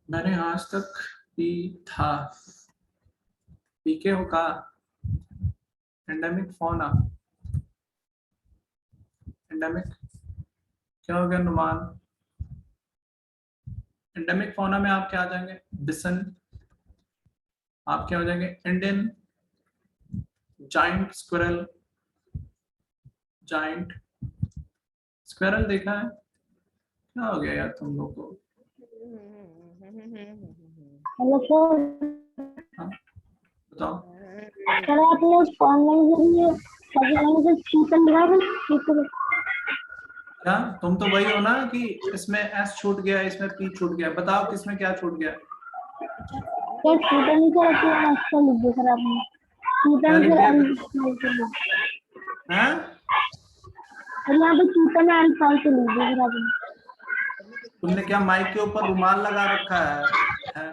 मैंने आज तक पी था, पीके हो का? एंडेमिक फौना, एंडेमिक क्या हो गया नुमान? एंडेमिक फौना में आप क्या आ जाएंगे? बिसन, आप क्या हो जाएंगे? Indian giant squirrel, giant squirrel देखा है? क्या हो गया यार तुम लोग को?
हेलो सर,
बताओ।
सर आपने ऑनलाइन से चीतन
क्या तुम तो वही हो ना कि इसमें एस छूट गया, इसमें पी छूट गया? बताओ किसमें क्या छूट गया?
सर चीतन ही सर अच्छा लिख दिया सर आपने। चीतन
लिख
सर
दिया? हैं?
और यहाँ पे चीतन अल्फा से लिख दिया सर आपने।
तुमने क्या माइक के ऊपर रुमाल लगा रखा है?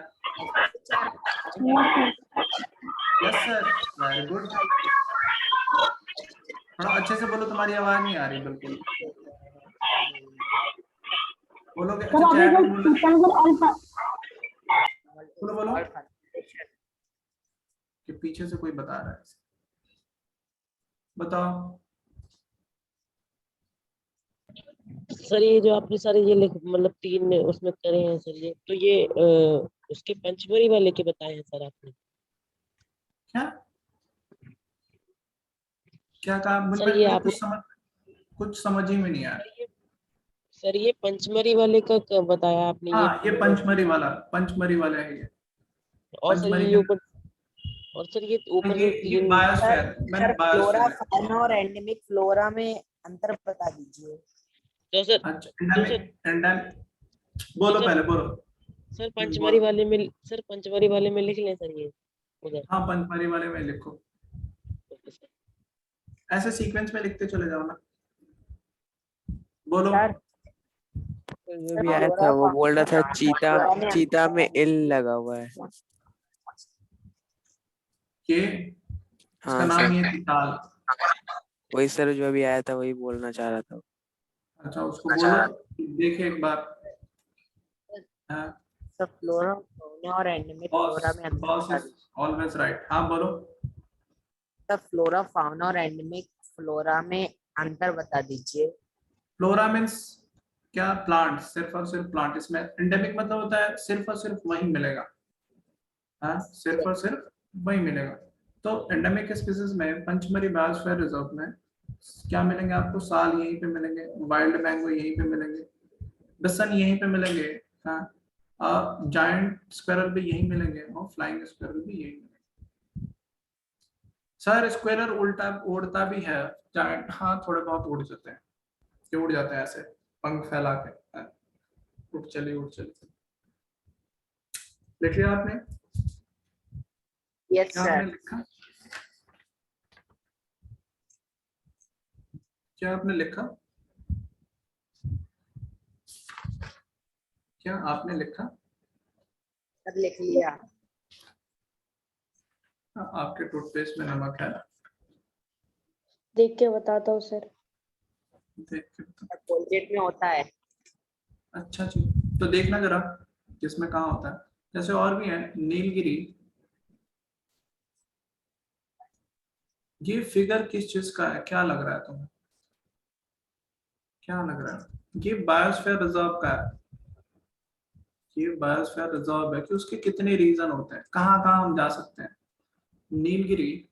Yes sir, very good. थोड़ा अच्छे से बोलो, तुम्हारी आवाज नहीं आ रही बिल्कुल। बोलोगे? अच्छा, चैट में बोलो, बोलो कि पीछे से कोई बता रहा है, बताओ।
सर ये जो आपने सारे ये लिख मतलब 3 उसमें करे हैं सर, ये तो ये उसके पंचमरी वाले के बताए हैं सर आपने।
क्या क्या कहा?
सर ये आपने
कुछ समझ ही में नहीं आया।
सर ये पंचमरी वाले का बताया आपने?
हाँ,
ये
ये पंचमरी वाला है ये।
और सर
पंचमरी
ये
के
ऊपर, और सर ये ऊपर जो
ये
3
बायोस्फीयर, मैंने
फ्लोरा,
बायोस्फीयर।
फाउना और एंडेमिक फ्लोरा में अंतर बता दीजिए।
तो सर
अच्छा,
तो सर
एंडेमिक बोलो,
सर
पहले बोलो।
सर पंचमरी
बोलो।
वाले में, सर पंचमरी वाले में लिख लें सर ये उधर।
हाँ, पंचमरी वाले में लिखो,
ओके सर।
ऐसे सीक्वेंस में लिखते चले जाओ ना। बोलो।
जो भी आया था वो बोल रहा था चीता, चीता में एल लगा हुआ है।
के
हाँ
उसका नाम
सर,
ही है तिताल।
वही सर जो भी आया था वही बोलना चाह रहा था।
अच्छा, उसको बोलो, देखे एक बार। हाँ,
सब फ्लोरा, फाउना और एंडेमिक फ्लोरा में अंतर
बॉस
बता
इज
दीजिए।
Always right. हाँ बोलो।
सब फ्लोरा, फाउना और एंडेमिक फ्लोरा में अंतर बता दीजिए।
फ्लोरा मीन्स क्या? प्लांट, सिर्फ और सिर्फ प्लांट। इसमें एंडेमिक मतलब होता है सिर्फ और सिर्फ वही मिलेगा, हाँ, सिर्फ और सिर्फ वही मिलेगा। तो एंडेमिक स्पीसीज में पंचमरी बायोस्फीयर रिजर्व में क्या मिलेंगे आपको? साल यहीं पे मिलेंगे, वाइल्ड मैंगो यहीं पे मिलेंगे, बिसन यहीं पे मिलेंगे, हाँ, जायंट स्क्वायरल भी यहीं मिलेंगे और फ्लाइंग स्क्वायरल भी यहीं मिलेंगे। सर स्क्वायरल उल्टा उड़ता भी है, जायंट, हाँ थोड़े बहुत उड़ जाते हैं, ये उड़ जाते हैं ऐसे पंख फैला के, हाँ, उठ चलिए उठ चलिए। लिख लिया आपने?
यस
क्या
सर।
आपने लिखा? क्या आपने लिखा? क्या आपने लिखा?
सर लिख लिया।
हाँ, आपके टूथपेस्ट में नमक है,
देख के बताता हूँ सर।
देख के बता।
कोलगेट में होता है।
अच्छा जी, तो देखना जरा किसमें कहाँ होता है। जैसे और भी है, नीलगिरी, ये फिगर किस चीज का है? क्या लग रहा है तुम्हें? क्या लग रहा है? ये बायोस्फीयर रिजर्व का है, ये बायोस्फीयर रिजर्व है कि उसके कितने रीजन होते हैं, कहाँ कहाँ हम जा सकते हैं। नीलगिरी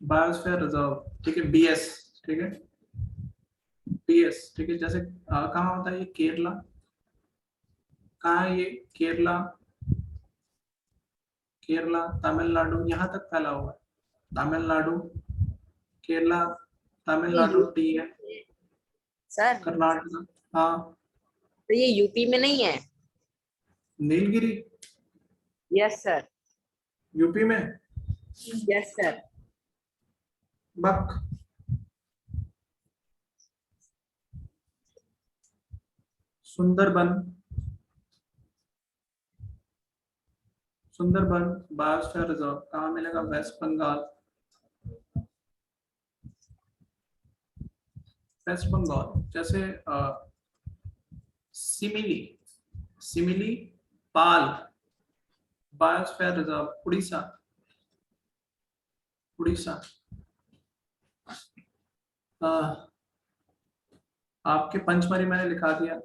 बायोस्फीयर रिजर्व, ठीक है, बीएस, ठीक है, बीएस, ठीक है। जैसे कहाँ होता है ये? केरला, कहाँ है ये? केरला, केरला, तमिलनाडु, यहाँ तक फैला हुआ है, तमिलनाडु, केरला, तमिलनाडु टी है,
सर
कर्नाटक, हाँ।
तो ये यूपी में नहीं है?
Nilgiri
yes sir.
यूपी में?
Yes sir.
बक, सुंदरबन, सुंदरबन बायोस्फीयर रिजर्व कहाँ मिलेगा? वेस्ट बंगाल, वेस्ट बंगाल। जैसे Simili, Similipal biosphere reserve Orissa, Orissa. आपके पंचमरी मैंने लिखा दिया,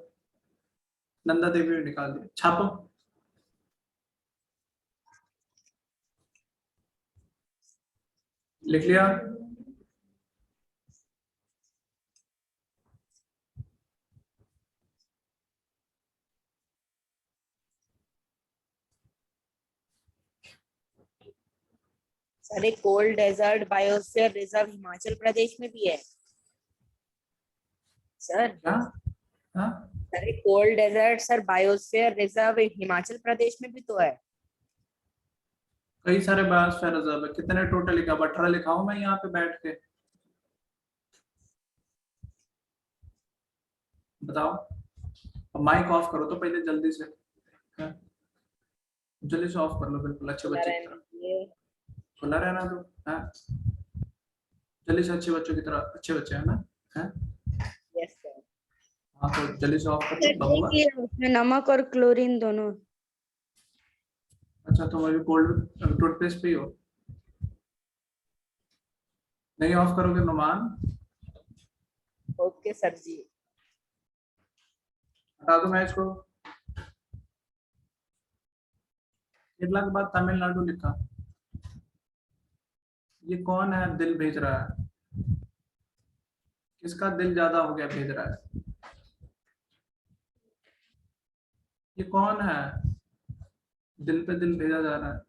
नंदा देवी में निकाल दिया, छापो। लिख लिया?
सर एक cold desert biosphere reserve Himachal Pradesh में भी है सर।
क्या? हाँ,
सर एक cold desert sir biosphere reserve Himachal Pradesh में भी तो है।
कई सारे बायोस्फीयर रिजर्व है, कितने टोटल लिखा? 18 लिखाऊं मैं यहाँ पे बैठ के? बताओ। अब माइक ऑफ करो तो पहले जल्दी से, हाँ? जल्दी से ऑफ कर लो, बिल्कुल अच्छे बच्चे की तरह खुला रहना दो, हाँ, जल्दी से अच्छे बच्चों की तरह, अच्छे बच्चे हैं ना, हाँ?
Yes sir.
हाँ, तो जल्दी से ऑफ कर दो बबुआ।
उसमें नमक और क्लोरीन दोनों।
अच्छा, तुम अभी कोल्ड टूथपेस्ट पे ही हो? नहीं ऑफ करोगे नुमान?
ओके सर जी।
हटा दो मैं इसको। केरला के बाद तमिलनाडु लिखा, ये कौन है दिल भेज रहा है? किसका दिल ज्यादा हो गया भेज रहा है? ये कौन है दिल पे दिल भेजा जा रहा है?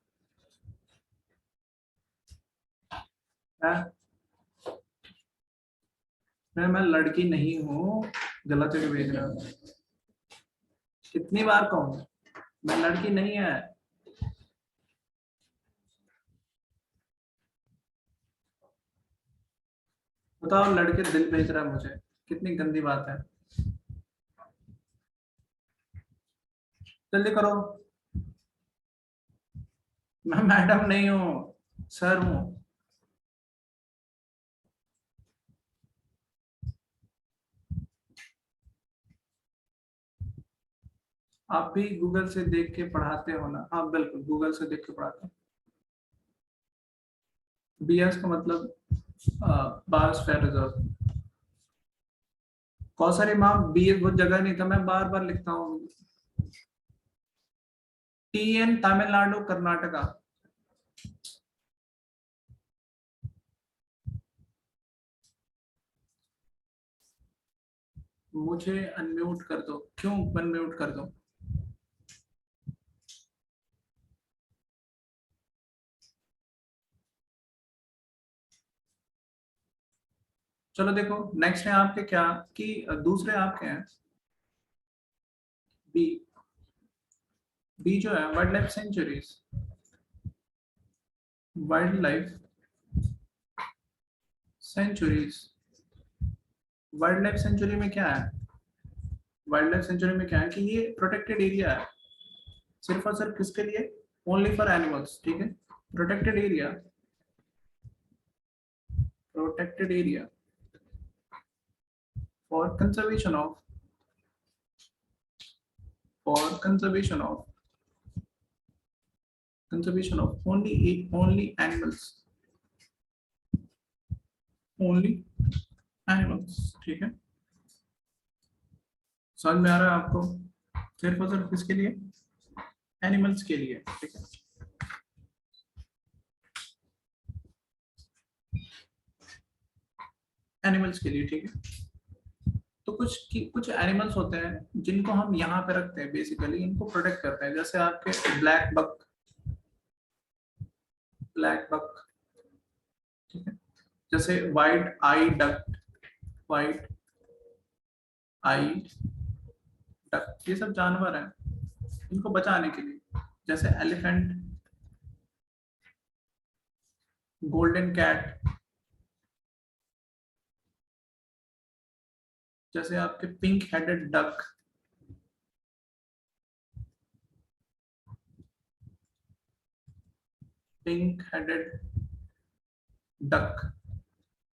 मैं लड़की नहीं हूँ, गलत जगह भेज रहा हूँ। कितनी बार कहूँ, मैं लड़की नहीं है। बताओ, लड़के दिल भेज रहा है मुझे, कितनी गंदी बात है। जल्दी करो। मैं मैडम नहीं हूँ, सर हूँ। आप भी गूगल से देख के पढ़ाते हो ना? हाँ बिल्कुल, गूगल से देख के पढ़ाते हैं। बीएस का मतलब बायोस्फीयर रिजर्व। कौसरी माम बी वो जगह नहीं था, मैं बार बार लिखता हूँ। TN तमिलनाडु कर्नाटका। मुझे अनम्यूट कर दो, क्यों अनम्यूट कर दो? चलो देखो नेक्स्ट है आपके क्या कि दूसरे आपके हैं बी। बी जो है wild life centuries. Wild life centuries. Wild life century में क्या है? वाइल्ड लाइफ सेंचुरी में क्या है कि ये प्रोटेक्टेड एरिया है, सिर्फ और सिर्फ किसके लिए? ओनली फॉर एनिमल्स, ठीक है। Protected area, protected area for conservation of only animals, ठीक है। समझ में आ रहा है आपको? सिर्फ और सिर्फ किसके लिए? एनिमल्स के लिए, ठीक है। एनिमल्स के लिए, ठीक है। तो कुछ एनिमल्स होते हैं जिनको हम यहाँ पे रखते हैं, बेसिकली इनको प्रोटेक्ट करते हैं, जैसे आपके ब्लैक बक, ठीक है। जैसे वाइट आई डक, ये सब जानवर हैं, इनको बचाने के लिए। जैसे एलिफेंट, गोल्डन कैट, जैसे आपके पिंक हेडेड डक,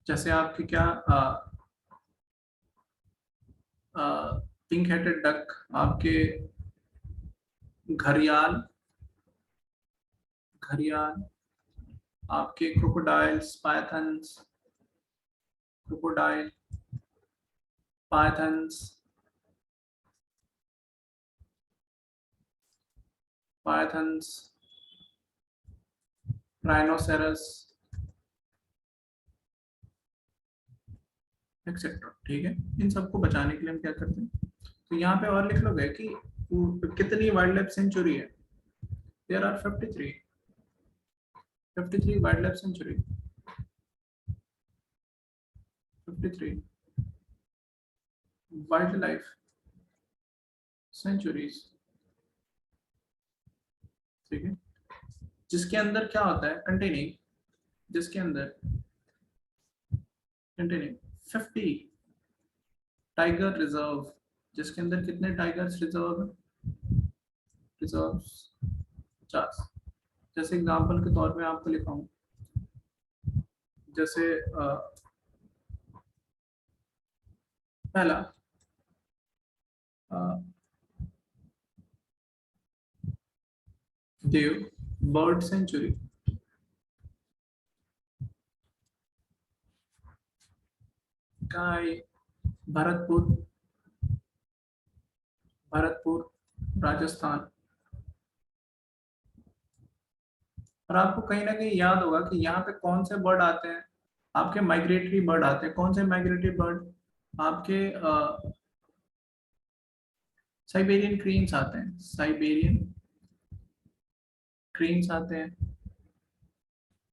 जैसे आपके क्या पिंक हेडेड डक, आपके घड़ियाल, आपके क्रोकोडाइल्स, पाइथन्स, राइनोसेरस एक्सेट्रा, ठीक है। इन सबको बचाने के लिए हम क्या करते हैं? तो यहाँ पे और लिख लोगे कि कितनी वाइल्ड लाइफ सेंचुरी है? There are 53 wild life sanctuary, 53 wild life sanctuaries, ठीक है। जिसके अंदर क्या होता है? कंटेनिंग 50 टाइगर रिजर्व, जिसके अंदर कितने टाइगर्स रिजर्व है? 50। जैसे एग्जांपल के तौर पे आपको लिखाऊं, जैसे पहला देव बर्ड सेंचुरी, काय भरतपुर राजस्थान। और आपको कहीं ना कहीं याद होगा कि यहाँ पे कौन से बर्ड आते हैं? आपके माइग्रेटरी बर्ड आते हैं। कौन से माइग्रेटरी बर्ड? आपके साइबेरियन क्रीन्स आते हैं,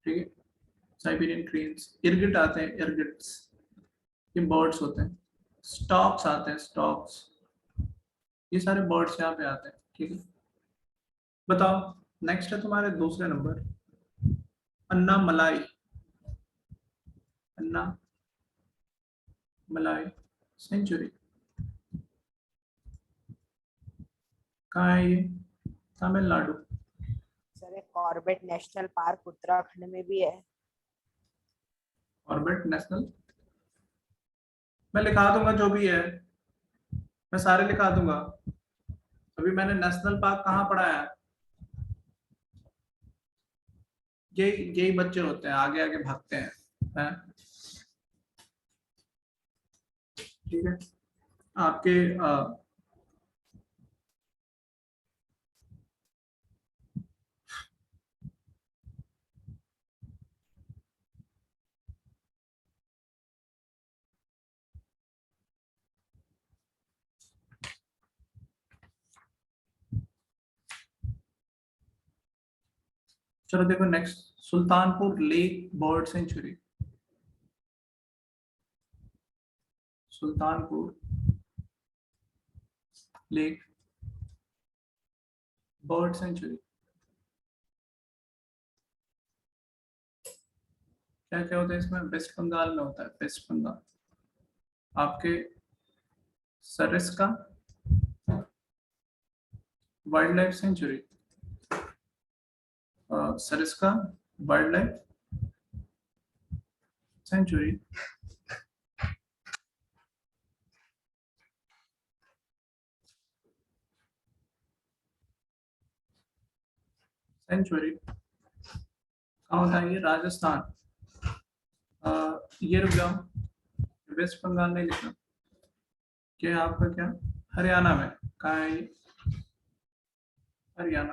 ठीक है। साइबेरियन क्रीन्स, इरगिट आते हैं, इरगिट्स, ये बर्ड्स होते हैं। स्टॉक्स आते हैं, ये सारे बर्ड्स यहाँ पे आते हैं, ठीक है। बताओ नेक्स्ट है तुम्हारे दूसरे नंबर, अन्ना मलाई सेंचुरी। कहाँ है ये? Tamil Nadu.
Sir Corbett national park Uttarakhand में भी है।
कॉर्बेट नेशनल, मैं लिखा दूंगा जो भी है, मैं सारे लिखा दूंगा। अभी मैंने नेशनल पार्क कहाँ पढ़ाया है? यही बच्चे होते हैं, आगे आगे भागते हैं। है, ठीक है। आपके चलो देखो next, Sultanpur lake bird sanctuary. Sultanpur lake bird sanctuary क्या क्या होता है इसमें? वेस्ट बंगाल में होता है, वेस्ट बंगाल। आपके Sariska wild life sanctuary, Sariska wild life sanctuary, sanctuary कहाँ होता है? ये राजस्थान। ये रुक जाओ, वेस्ट बंगाल नहीं लिखना, क्या है आपका? क्या हरियाणा में? कहाँ है ये? हरियाणा,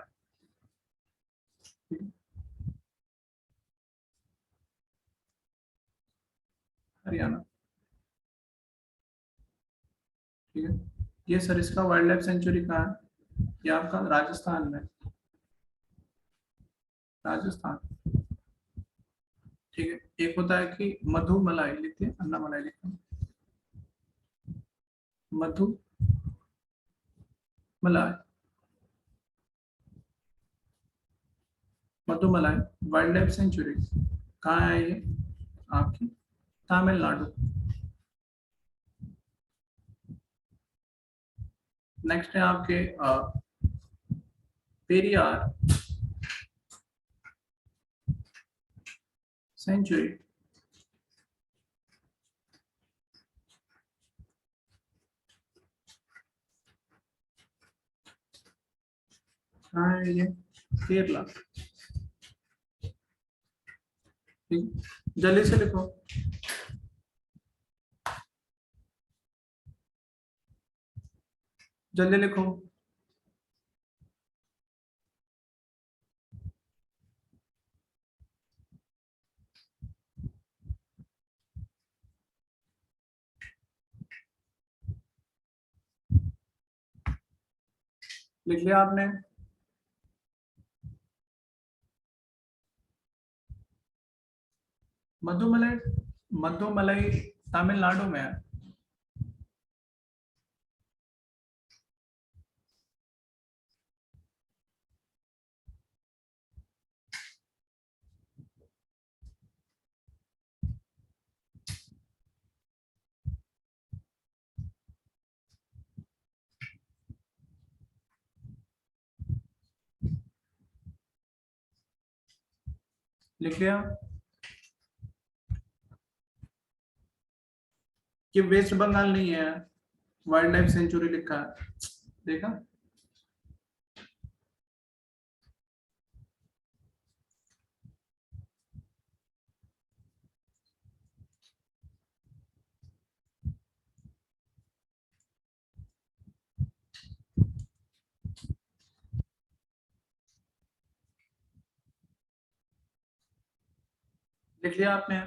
ठीक है? हरियाणा, ठीक है। ये सरिस्का वाइल्ड लाइफ सेंचुरी कहाँ है? ये आपका राजस्थान में, राजस्थान, ठीक है। एक होता है कि मधुमलाई, लिखिए, अन्नामलाई लिखना, Mudumalai, Mudumalai wild life sanctuary कहाँ है? ये आपकी तमिलनाडु। नेक्स्ट है आपके पेरियार सेंचुरी, कहाँ है ये? केरला, ठीक, जल्दी से लिखो। जल्दी लिखो। लिख लिया आपने? मधुमलाई, मधुमलाई तमिलनाडु में है। लिख लिया कि वेस्ट बंगाल नहीं है, वाइल्ड लाइफ सेंचुरी लिखा है, देखा? लिख लिया आपने?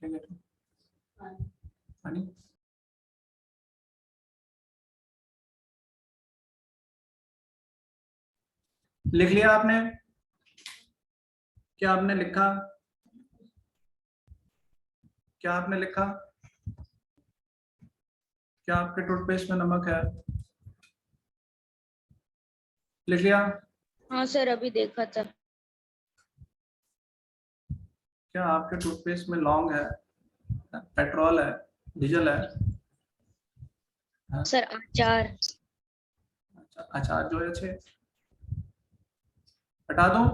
क्या कह रहे हो? पानी, लिख लिया आपने? क्या आपने लिखा? क्या आपने लिखा? क्या आपके टूथपेस्ट में नमक है? लिख लिया?
हाँ सर, अभी देखा था।
क्या आपके टूथपेस्ट में लौंग है, पेट्रोल है, डीजल है? हाँ?
सर अचार।
अच्छा, अचार जो है 6 हटा दो।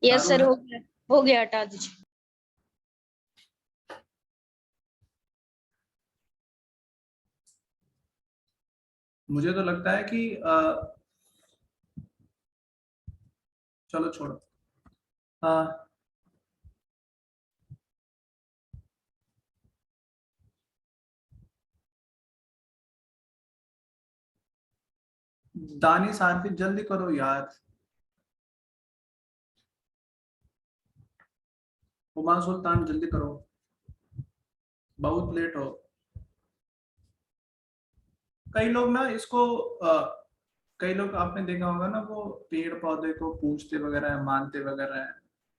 यस सर, हो गया, हटा दीजिए।
मुझे तो लगता है कि चलो छोड़ो। दानिश आरफी जल्दी करो यार। हुमा सुल्तान जल्दी करो, बहुत लेट हो। कई लोग ना इसको कई लोग आपने देखा होगा ना, वो पेड़ पौधे को पूजते वगैरह है, मानते वगैरह है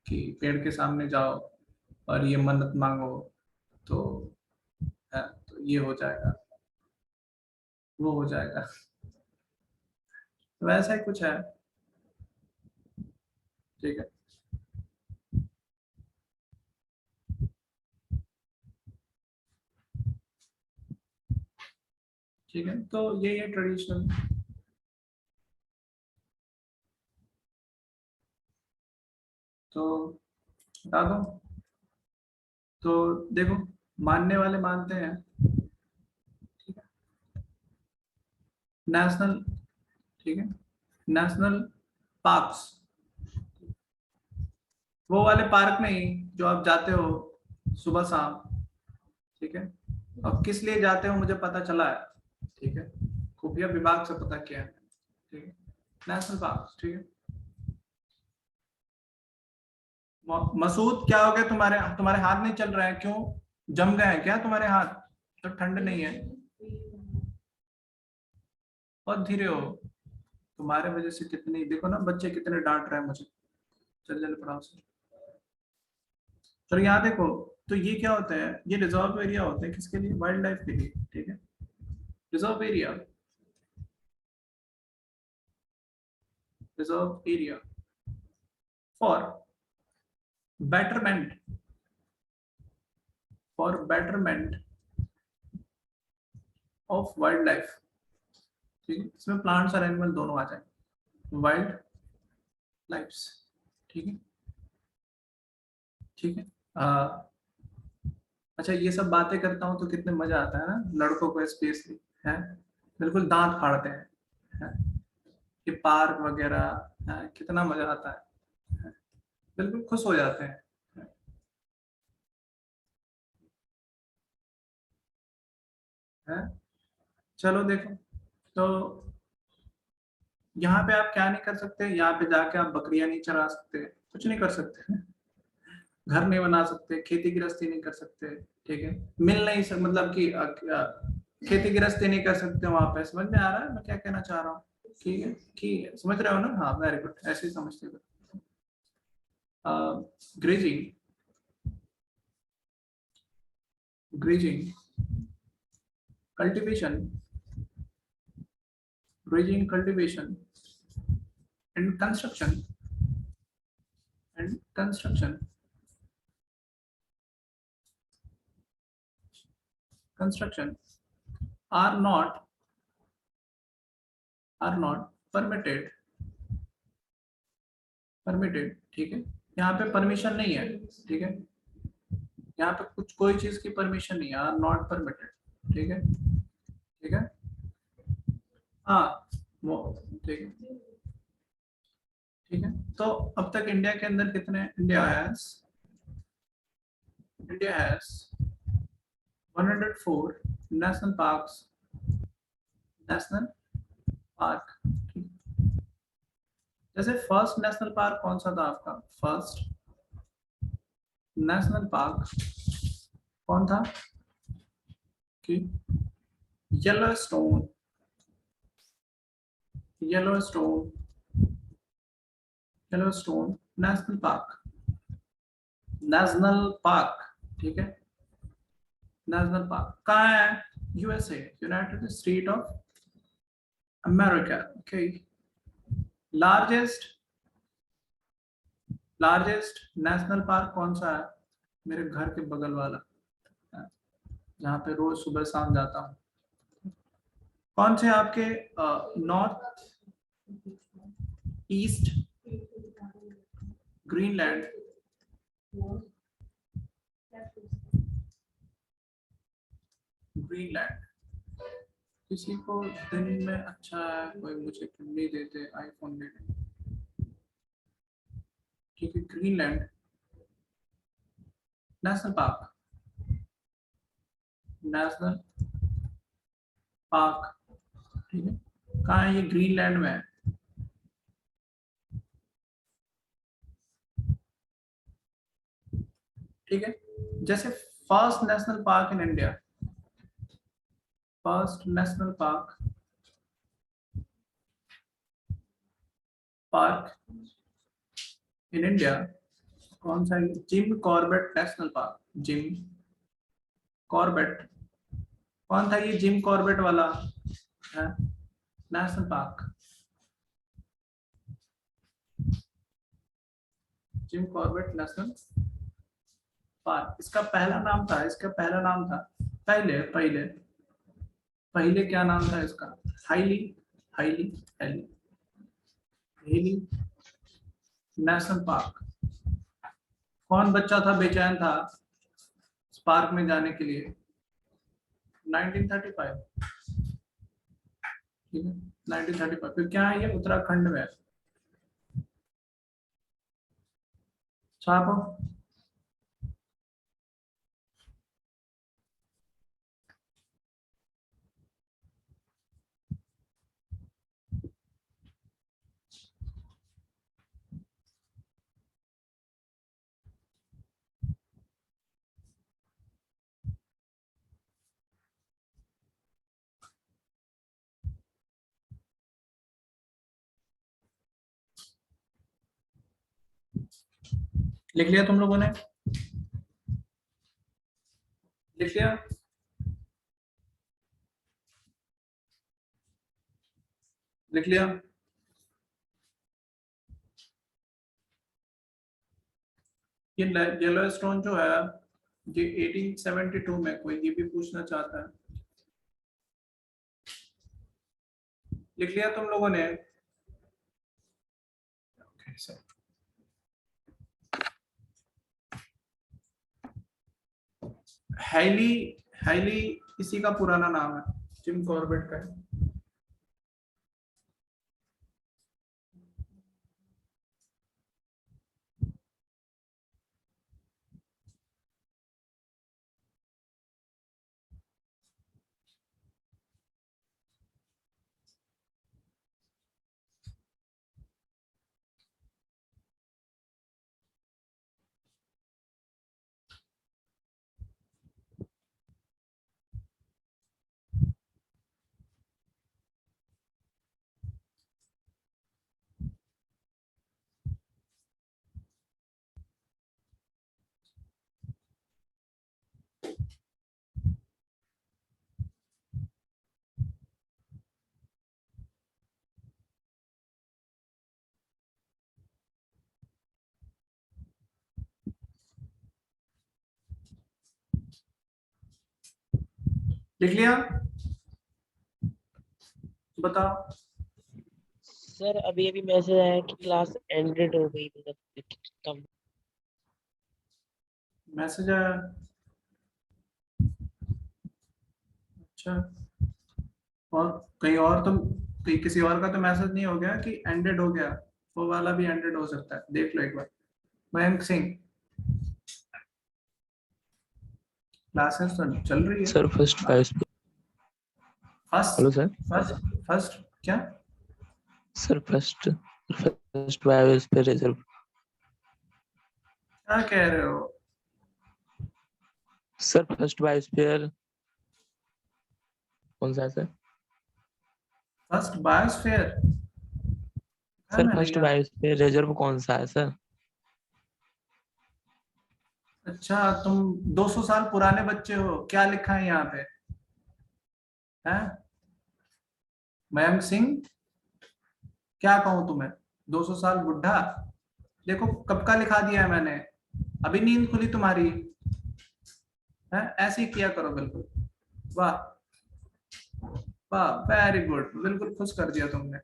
कि पेड़ के सामने जाओ और ये मन्नत मांगो तो तो ये हो जाएगा, वो हो जाएगा। तो वैसा ही कुछ है, ठीक है। ठीक है, तो ये ट्रेडिशनल। तो बता दो। तो देखो, मानने वाले मानते हैं, ठीक है, नेशनल, ठीक है, नेशनल पार्क्स, वो वाले पार्क नहीं जो आप जाते हो सुबह शाम, ठीक है। अब किस लिए जाते हो मुझे पता चला है, ठीक है, खुफिया विभाग से पता किया है, ठीक है, नेशनल पार्क, ठीक है। मसूद क्या हो गया, तुम्हारे तुम्हारे हाथ नहीं चल रहे हैं, क्यों जम गए हैं क्या तुम्हारे हाथ? तो ठंड नहीं है, बहुत धीरे हो, तुम्हारे वजह से कितनी, देखो ना बच्चे कितने डांट रहे हैं मुझे। चल चल पढ़ाओ सर। सर यहाँ देखो, तो ये क्या होता है, ये रिजर्व एरिया होते हैं किसके लिए? वाइल्ड लाइफ के लिए, ठीक है। Reserve area, reserve area for betterment, for betterment of wildlife, ठीक है। इसमें प्लांट्स और एनिमल दोनों आ जाएंगे, वाइल्ड लाइफ्स, ठीक है, ठीक है। अच्छा, ये सब बातें करता हूँ तो कितने मजा आता है ना लड़कों को स्पेशली, है बिल्कुल दांत फाड़ते हैं, ये पार्क वगैरह है, कितना मजा आता है, बिल्कुल खुश हो जाते हैं, है? चलो देखो, तो यहाँ पे आप क्या नहीं कर सकते, यहाँ पे जाके आप बकरियां नहीं चरा सकते, कुछ नहीं कर सकते, घर नहीं बना सकते, खेती गृहस्थी नहीं कर सकते, ठीक है, मिल नहीं सक मतलब कि खेती गृहस्थी नहीं कर सकते वहां पे। समझ में आ रहा है मैं क्या कहना चाह रहा हूँ? ठीक है, ठीक है, समझ रहे हो ना? हाँ, वेरी गुड, ऐसे ही समझते हो। Grazing, grazing, cultivation, grazing, cultivation, and construction, and construction, construction are not permitted, permitted, ठीक है। यहाँ पे परमिशन नहीं है, ठीक है, यहाँ पे कुछ कोई चीज की परमिशन नहीं है, आर नॉट परमिटेड, ठीक है, ठीक है। हाँ, वो ठीक है, ठीक है। तो अब तक इंडिया के अंदर कितने, India has 104 national parks, national park, जैसे फर्स्ट नेशनल पार्क कौन सा था आपका? फर्स्ट नेशनल पार्क कौन था? कि Yellowstone, Yellowstone, Yellowstone national park, national park, ठीक है, नेशनल पार्क कहाँ है? USA, United state of America, okay. Largest largest national park कौन सा है? मेरे घर के बगल वाला, जहाँ पे रोज सुबह शाम जाता हूँ। कौन से आपके नॉर्थ ईस्ट ग्रीनलैंड, ग्रीनलैंड। किसी को दिन में अच्छा है, कोई मुझे नहीं देते, आईफोन दे दे। ठीक है, Greenland national park, national park, ठीक है। कहाँ है ये? ग्रीनलैंड में है। ठीक है, जैसे first national park in India, first national park in India कौन सा है? Jim Corbett national park, Jim Corbett. कौन था ये जिम कॉर्बेट वाला है national park? Jim Corbett national park, इसका पहला नाम था, इसका पहला नाम था पहले पहले पहले क्या नाम था इसका? Highly highly highly highly national park. कौन बच्चा था बेचैन था इस पार्क में जाने के लिए? 1935, ठीक है, 1935। फिर क्या है ये? उत्तराखंड में है। छापो। लिख लिया तुम लोगों ने? लिख लिया? लिख लिया? ये येलो स्टोन जो है ये 1872 में, कोई ये भी पूछना चाहता है? लिख लिया तुम लोगों ने? हैली, हैली इसी का पुराना नाम है, जिम कॉर्बेट का है। लिख लिया? बताओ।
सर अभी अभी मैसेज आया कि क्लास एंडेड हो गई, मतलब कम।
मैसेज आया? अच्छा, और कहीं और तुम, कहीं किसी और का तो मैसेज नहीं हो गया कि एंडेड हो गया? वो वाला भी एंडेड हो सकता है, देख लो एक बार। मयंक सिंह, क्लासेस तो चल रही है।
Sir first
first
hello sir.
First first क्या?
सर फर्स्ट बायोस पे रिजर्व।
क्या कह रहे हो?
सर फर्स्ट बायोस्फीयर कौन सा है sir?
First biosphere?
Sir first biosphere reserve कौन सा है सर?
अच्छा, तुम 200 साल पुराने बच्चे हो, क्या लिखा है यहाँ पे? हैं? मयंक सिंह, क्या कहूँ तुम्हें? 200 साल बुढ़ा? देखो कब का लिखा दिया है मैंने, अभी नींद खुली तुम्हारी है, ऐसे ही किया करो बिल्कुल। वाह वाह, वेरी गुड, बिल्कुल खुश कर दिया तुमने,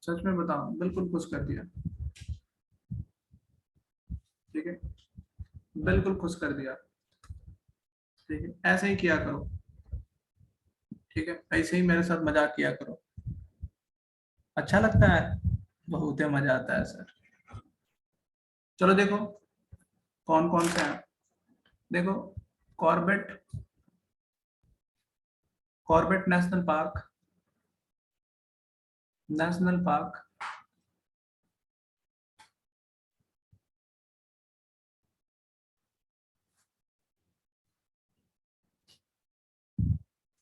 सच में बताओ बिल्कुल खुश कर दिया। ठीक है, बिल्कुल खुश कर दिया। ठीक है, ऐसे ही किया करो। ठीक है, ऐसे ही मेरे साथ मजाक किया करो, अच्छा लगता है, बहुत ही मजा आता है सर। चलो देखो कौन कौन से हैं, देखो Corbett, Corbett national park, national park,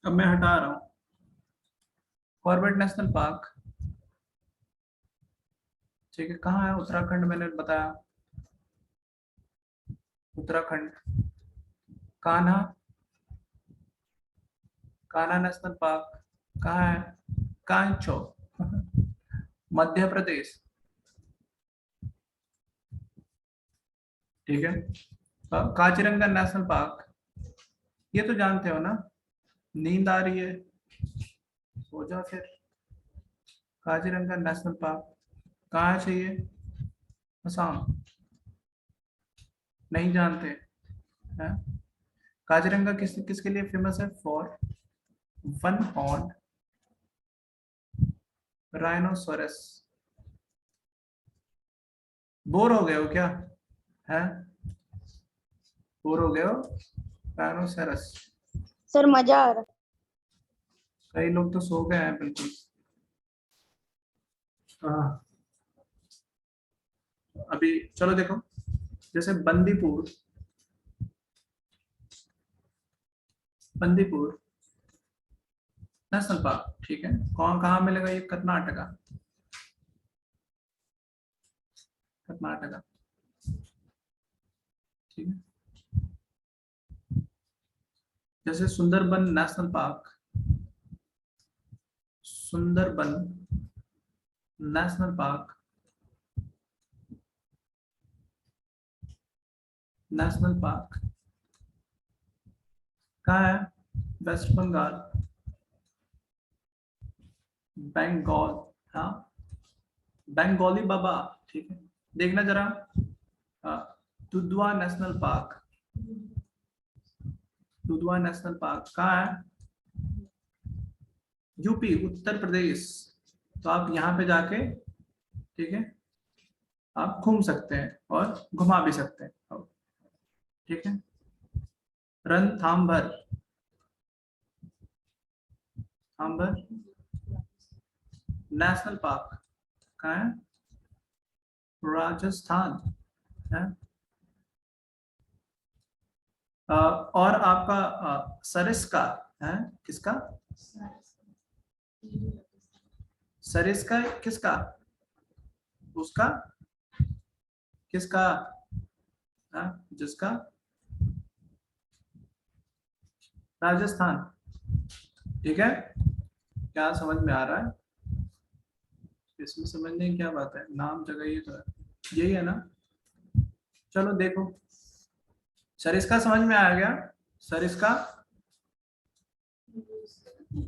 अब मैं हटा रहा हूं कॉर्बेट नेशनल पार्क। ठीक है, कहाँ है उत्तराखंड, मैंने बताया उत्तराखंड। कान्हा, कान्हा नेशनल पार्क कहाँ है, कांचो मध्य प्रदेश। ठीक है, काजीरंगा नेशनल पार्क, ये तो जानते हो ना, नींद आ रही है सो जाओ फिर। काजीरंगा नेशनल पार्क कहाँ है, चाहिए असम, नहीं जानते हैं। काजीरंगा किसके लिए फेमस है, for one horn rhinoceros. Bore हो गए हो क्या, है बोर हो गए हो, राइनोसोरस।
सर मजा आ रहा।
कई लोग तो सो गए हैं बिल्कुल। हाँ, अभी चलो देखो, जैसे बंदीपुर, बंदीपुर नेशनल पार्क, ठीक है, कौन कहाँ मिलेगा ये, कर्नाटका, कर्नाटका। ठीक है, जैसे Sundarban national park, Sundarban national park, national park कहाँ है, वेस्ट बंगाल, बंगाल, हाँ बंगाली बाबा। ठीक है, देखना जरा, Dudhwa national park, Dudhwa national park कहाँ है, यूपी उत्तर प्रदेश। तो आप यहाँ पे जाके, ठीक है, आप घूम सकते हैं और घुमा भी सकते हैं। ठीक है, रणथंभौर, थाम्बर नेशनल पार्क कहाँ है, राजस्थान है। और आपका सरिस्का है, किसका, सरिस्का किसका, उसका, किसका, जिसका, राजस्थान। ठीक है, क्या समझ में आ रहा है, इसमें समझने की क्या बात है, नाम जगह ये तो है, यही है ना। चलो देखो, सरिस्का समझ में आ गया, सरिस्का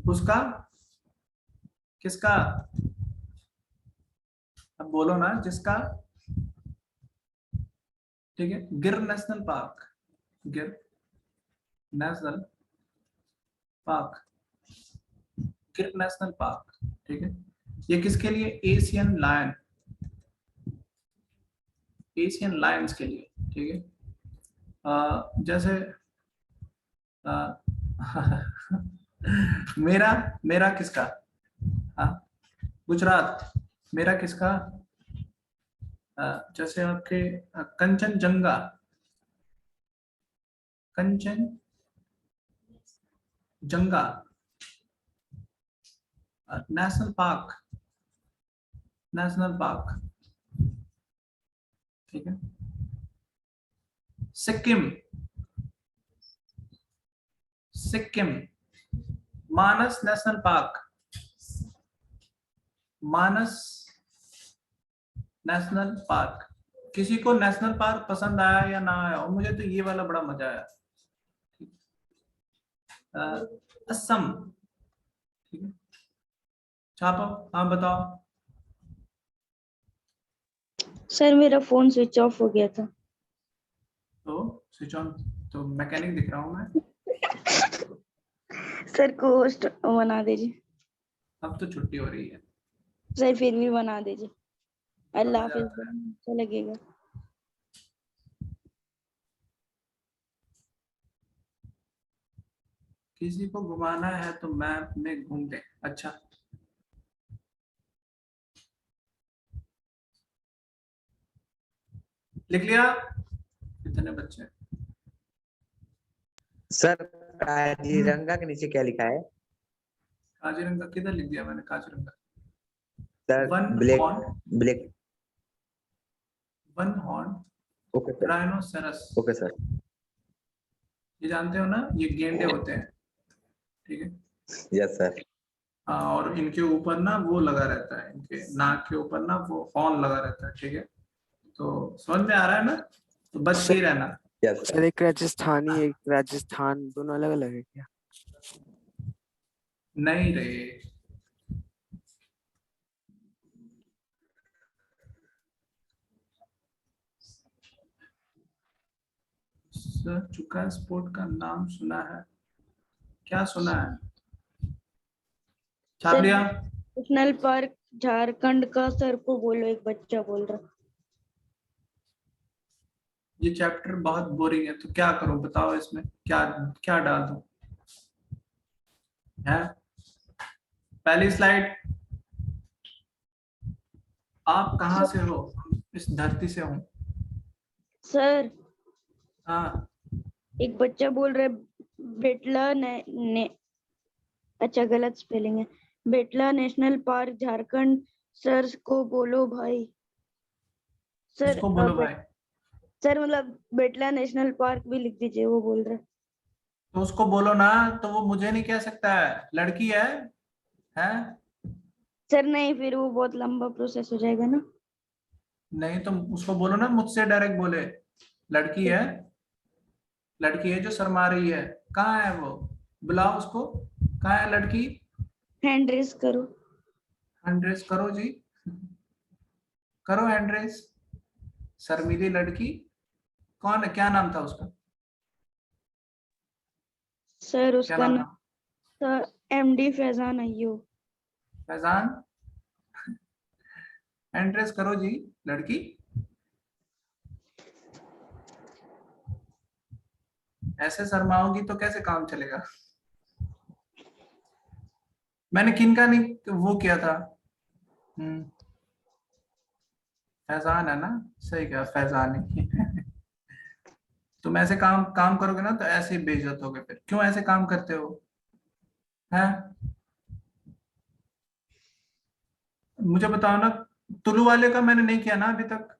उसका, किसका, अब बोलो ना, जिसका। ठीक है, गिर नेशनल पार्क, गिर नेशनल पार्क, गिर नेशनल पार्क। ठीक है, ये किसके लिए, एशियन लायन, एशियन लायंस के लिए। ठीक है, जैसे मेरा, मेरा किसका, हाँ गुजरात, मेरा किसका, जैसे आपके कंचनजंगा, कंचन जंगा नेशनल पार्क, नेशनल पार्क। ठीक है, सिक्किम, सिक्किम मानस नेशनल पार्क, मानस नेशनल पार्क। किसी को नेशनल पार्क पसंद आया या ना आया? और मुझे तो ये वाला बड़ा मजा आया। असम, ठीक है, छापो। हाँ बताओ।
सर मेरा फोन स्विच ऑफ हो गया था।
तो स्विच ऑन, तो मैकेनिक दिख रहा हूँ मैं।
सर को होस्ट बना दीजिए।
अब तो छुट्टी हो रही है।
सर फिर भी बना दीजिए। अल्लाह
मजा
हाफिज।
आता है।
अच्छा लगेगा।
किसी को घुमाना है तो मैप में घूम दे। अच्छा, लिख लिया? कितने बच्चे?
सर काजीरंगा के नीचे क्या लिखा है?
काजीरंगा किधर लिख दिया मैंने? Kaziranga
sir
one
black
horn,
black.
One horn
okay sir,
rhinoceros.
Okay sir.
ये जानते हो ना, ये गेंडे होते हैं, ठीक है।
Yes sir.
हाँ, और इनके ऊपर ना वो लगा रहता है, इनके नाक के ऊपर ना वो हॉर्न लगा रहता है, ठीक है। तो समझ में आ रहा है ना? तो बच के ही रहना।
यस
सर एक राजस्थानी एक राजस्थान दोनों अलग अलग है क्या?
नहीं रे, सर चुका स्पोर्ट का नाम सुना है? क्या सुना है? छाप
सर
लिया?
नेशनल पार्क झारखंड का सर को बोलो, एक बच्चा बोल रहा।
ये चैप्टर बहुत बोरिंग है, तो क्या करूं बताओ? इसमें क्या क्या डाल दूं? है पहली स्लाइड। आप कहाँ से हो? इस धरती से हूँ।
सर
हाँ,
एक बच्चा बोल रहा है बेटला ने अच्छा गलत स्पेलिंग है। बेटला नेशनल पार्क झारखंड। सर को बोलो भाई। सर
इसको बोलो भाई।
सर मतलब बेटला नेशनल पार्क भी लिख दीजिए, वो बोल रहा है।
तो उसको बोलो ना, तो वो मुझे नहीं कह सकता है, लड़की है। हैं?
सर नहीं, फिर वो बहुत लंबा प्रोसेस हो जाएगा ना।
नहीं तो उसको बोलो ना, मुझसे डायरेक्ट बोले। लड़की है, लड़की है जो शर्मा रही है। कहाँ है वो? बुलाओ उसको। कहाँ है लड़की?
हैंड रेस करो।
हैंड रेस करो जी, करो हैंड रेस। शर्मीली लड़की कौन है? क्या नाम था उसका?
सर
क्या
उसका
नाम
नाम
था?
था एमडी फैजान अय्यूब।
फैजान। हैंड रेस करो जी लड़की। ऐसे शर्माओगी तो कैसे काम चलेगा? मैंने किनका नहीं वो किया था? फैजान है ना? सही कहा, फैजान ही। तुम ऐसे काम काम करोगे ना तो ऐसे ही बेइज्जत होगे। फिर क्यों ऐसे काम करते हो? हैं? मुझे बताओ ना, तुलू वाले का मैंने नहीं किया ना अभी तक।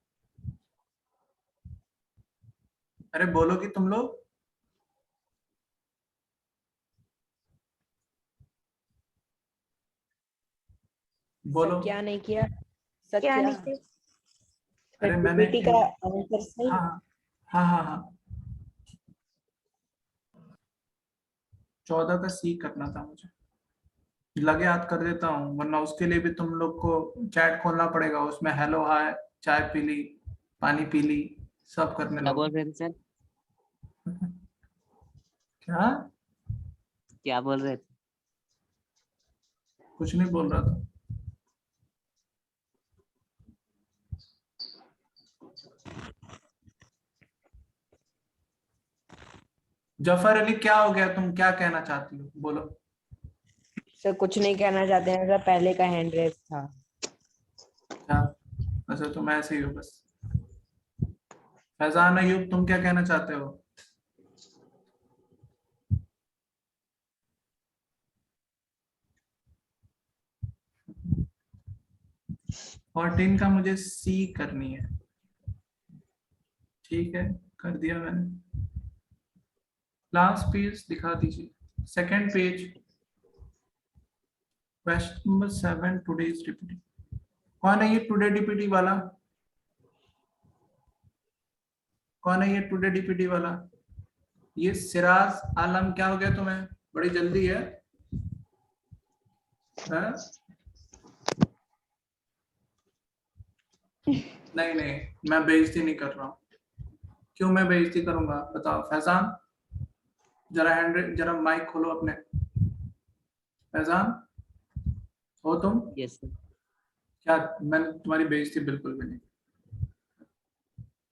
अरे बोलोगी तुम लोग? बोलो।
सर क्या नहीं किया? सर
क्या
क्या?
नहीं किया?
अरे मैंने
पीपीटी का आंसर सही।
हाँ हाँ हाँ हाँ, 14 का सी करना था मुझे। लगे याद कर देता हूँ, वरना उसके लिए भी तुम लोग को चैट खोलना पड़ेगा। उसमें हेलो हाय, चाय पी ली, पानी पी ली, सब करने
क्या बोल
लोगे।
रहे थे सर?
क्या?
क्या बोल रहे थे?
कुछ नहीं बोल रहा था। जफर अली क्या हो गया? तुम क्या कहना चाहती हो? बोलो।
सर कुछ नहीं कहना चाहते हैं, मेरा पहले का हैंड रेस था।
क्या? अच्छा तुम ऐसे ही हो बस। फैजान अयूब तुम क्या कहना चाहते हो? फोर्टीन का मुझे सी करनी है। ठीक है, कर दिया मैंने। लास्ट पेज दिखा दीजिए, second page, question number 7 today's DPT. कौन है ये टुडे डीपीटी वाला? कौन है ये टुडे डीपीटी वाला? ये सिराज आलम, क्या हो गया तुम्हें? बड़ी जल्दी है, हाँ? नहीं नहीं, मैं बेइज्जती नहीं कर रहा हूँ। क्यों मैं बेइज्जती करूंगा, बताओ। फैजान, जरा हैंड, जरा माइक खोलो अपने। फैजान हो तुम?
Yes sir.
क्या मैंने तुम्हारी बेइज्जती बिल्कुल भी नहीं।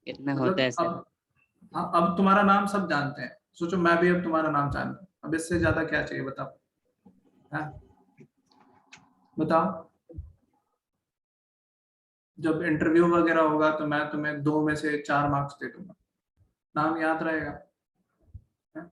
इतना
मतलब
होता है सर।
अब, हाँ, अब तुम्हारा नाम सब जानते हैं, सोचो मैं भी अब तुम्हारा नाम जानता हूँ, अब इससे ज्यादा क्या चाहिए बताओ, हाँ? बताओ। जब इंटरव्यू वगैरह होगा तो मैं तुम्हें 2 में से 4 मार्क्स दे दूंगा, नाम याद रहेगा, हाँ?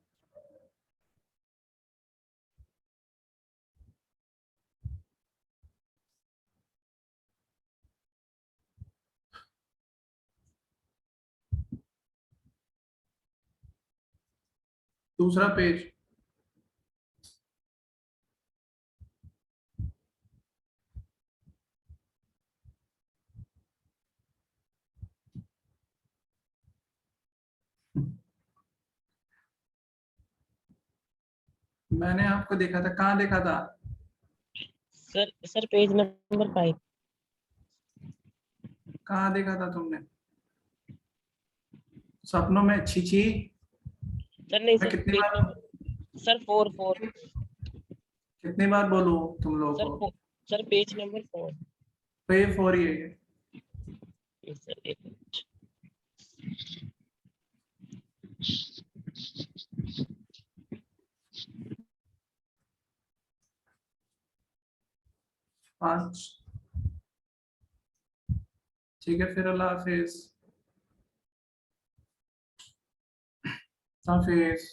दूसरा पेज, मैंने आपको देखा था, कहाँ देखा था?
Sir page number 5।
कहाँ देखा था तुमने? सपनों में? छी छी।
सर नहीं
मैं
सर,
कितनी
पेज
बार,
नंबर सर 4
कितनी बार बोलूं तुम लोगों
सर
को?
Sir page number 4।
तो ये 4 ही है ये।
सर एक मिनट।
5, ठीक है फिर, अल्लाह हाफिज। हाफिज।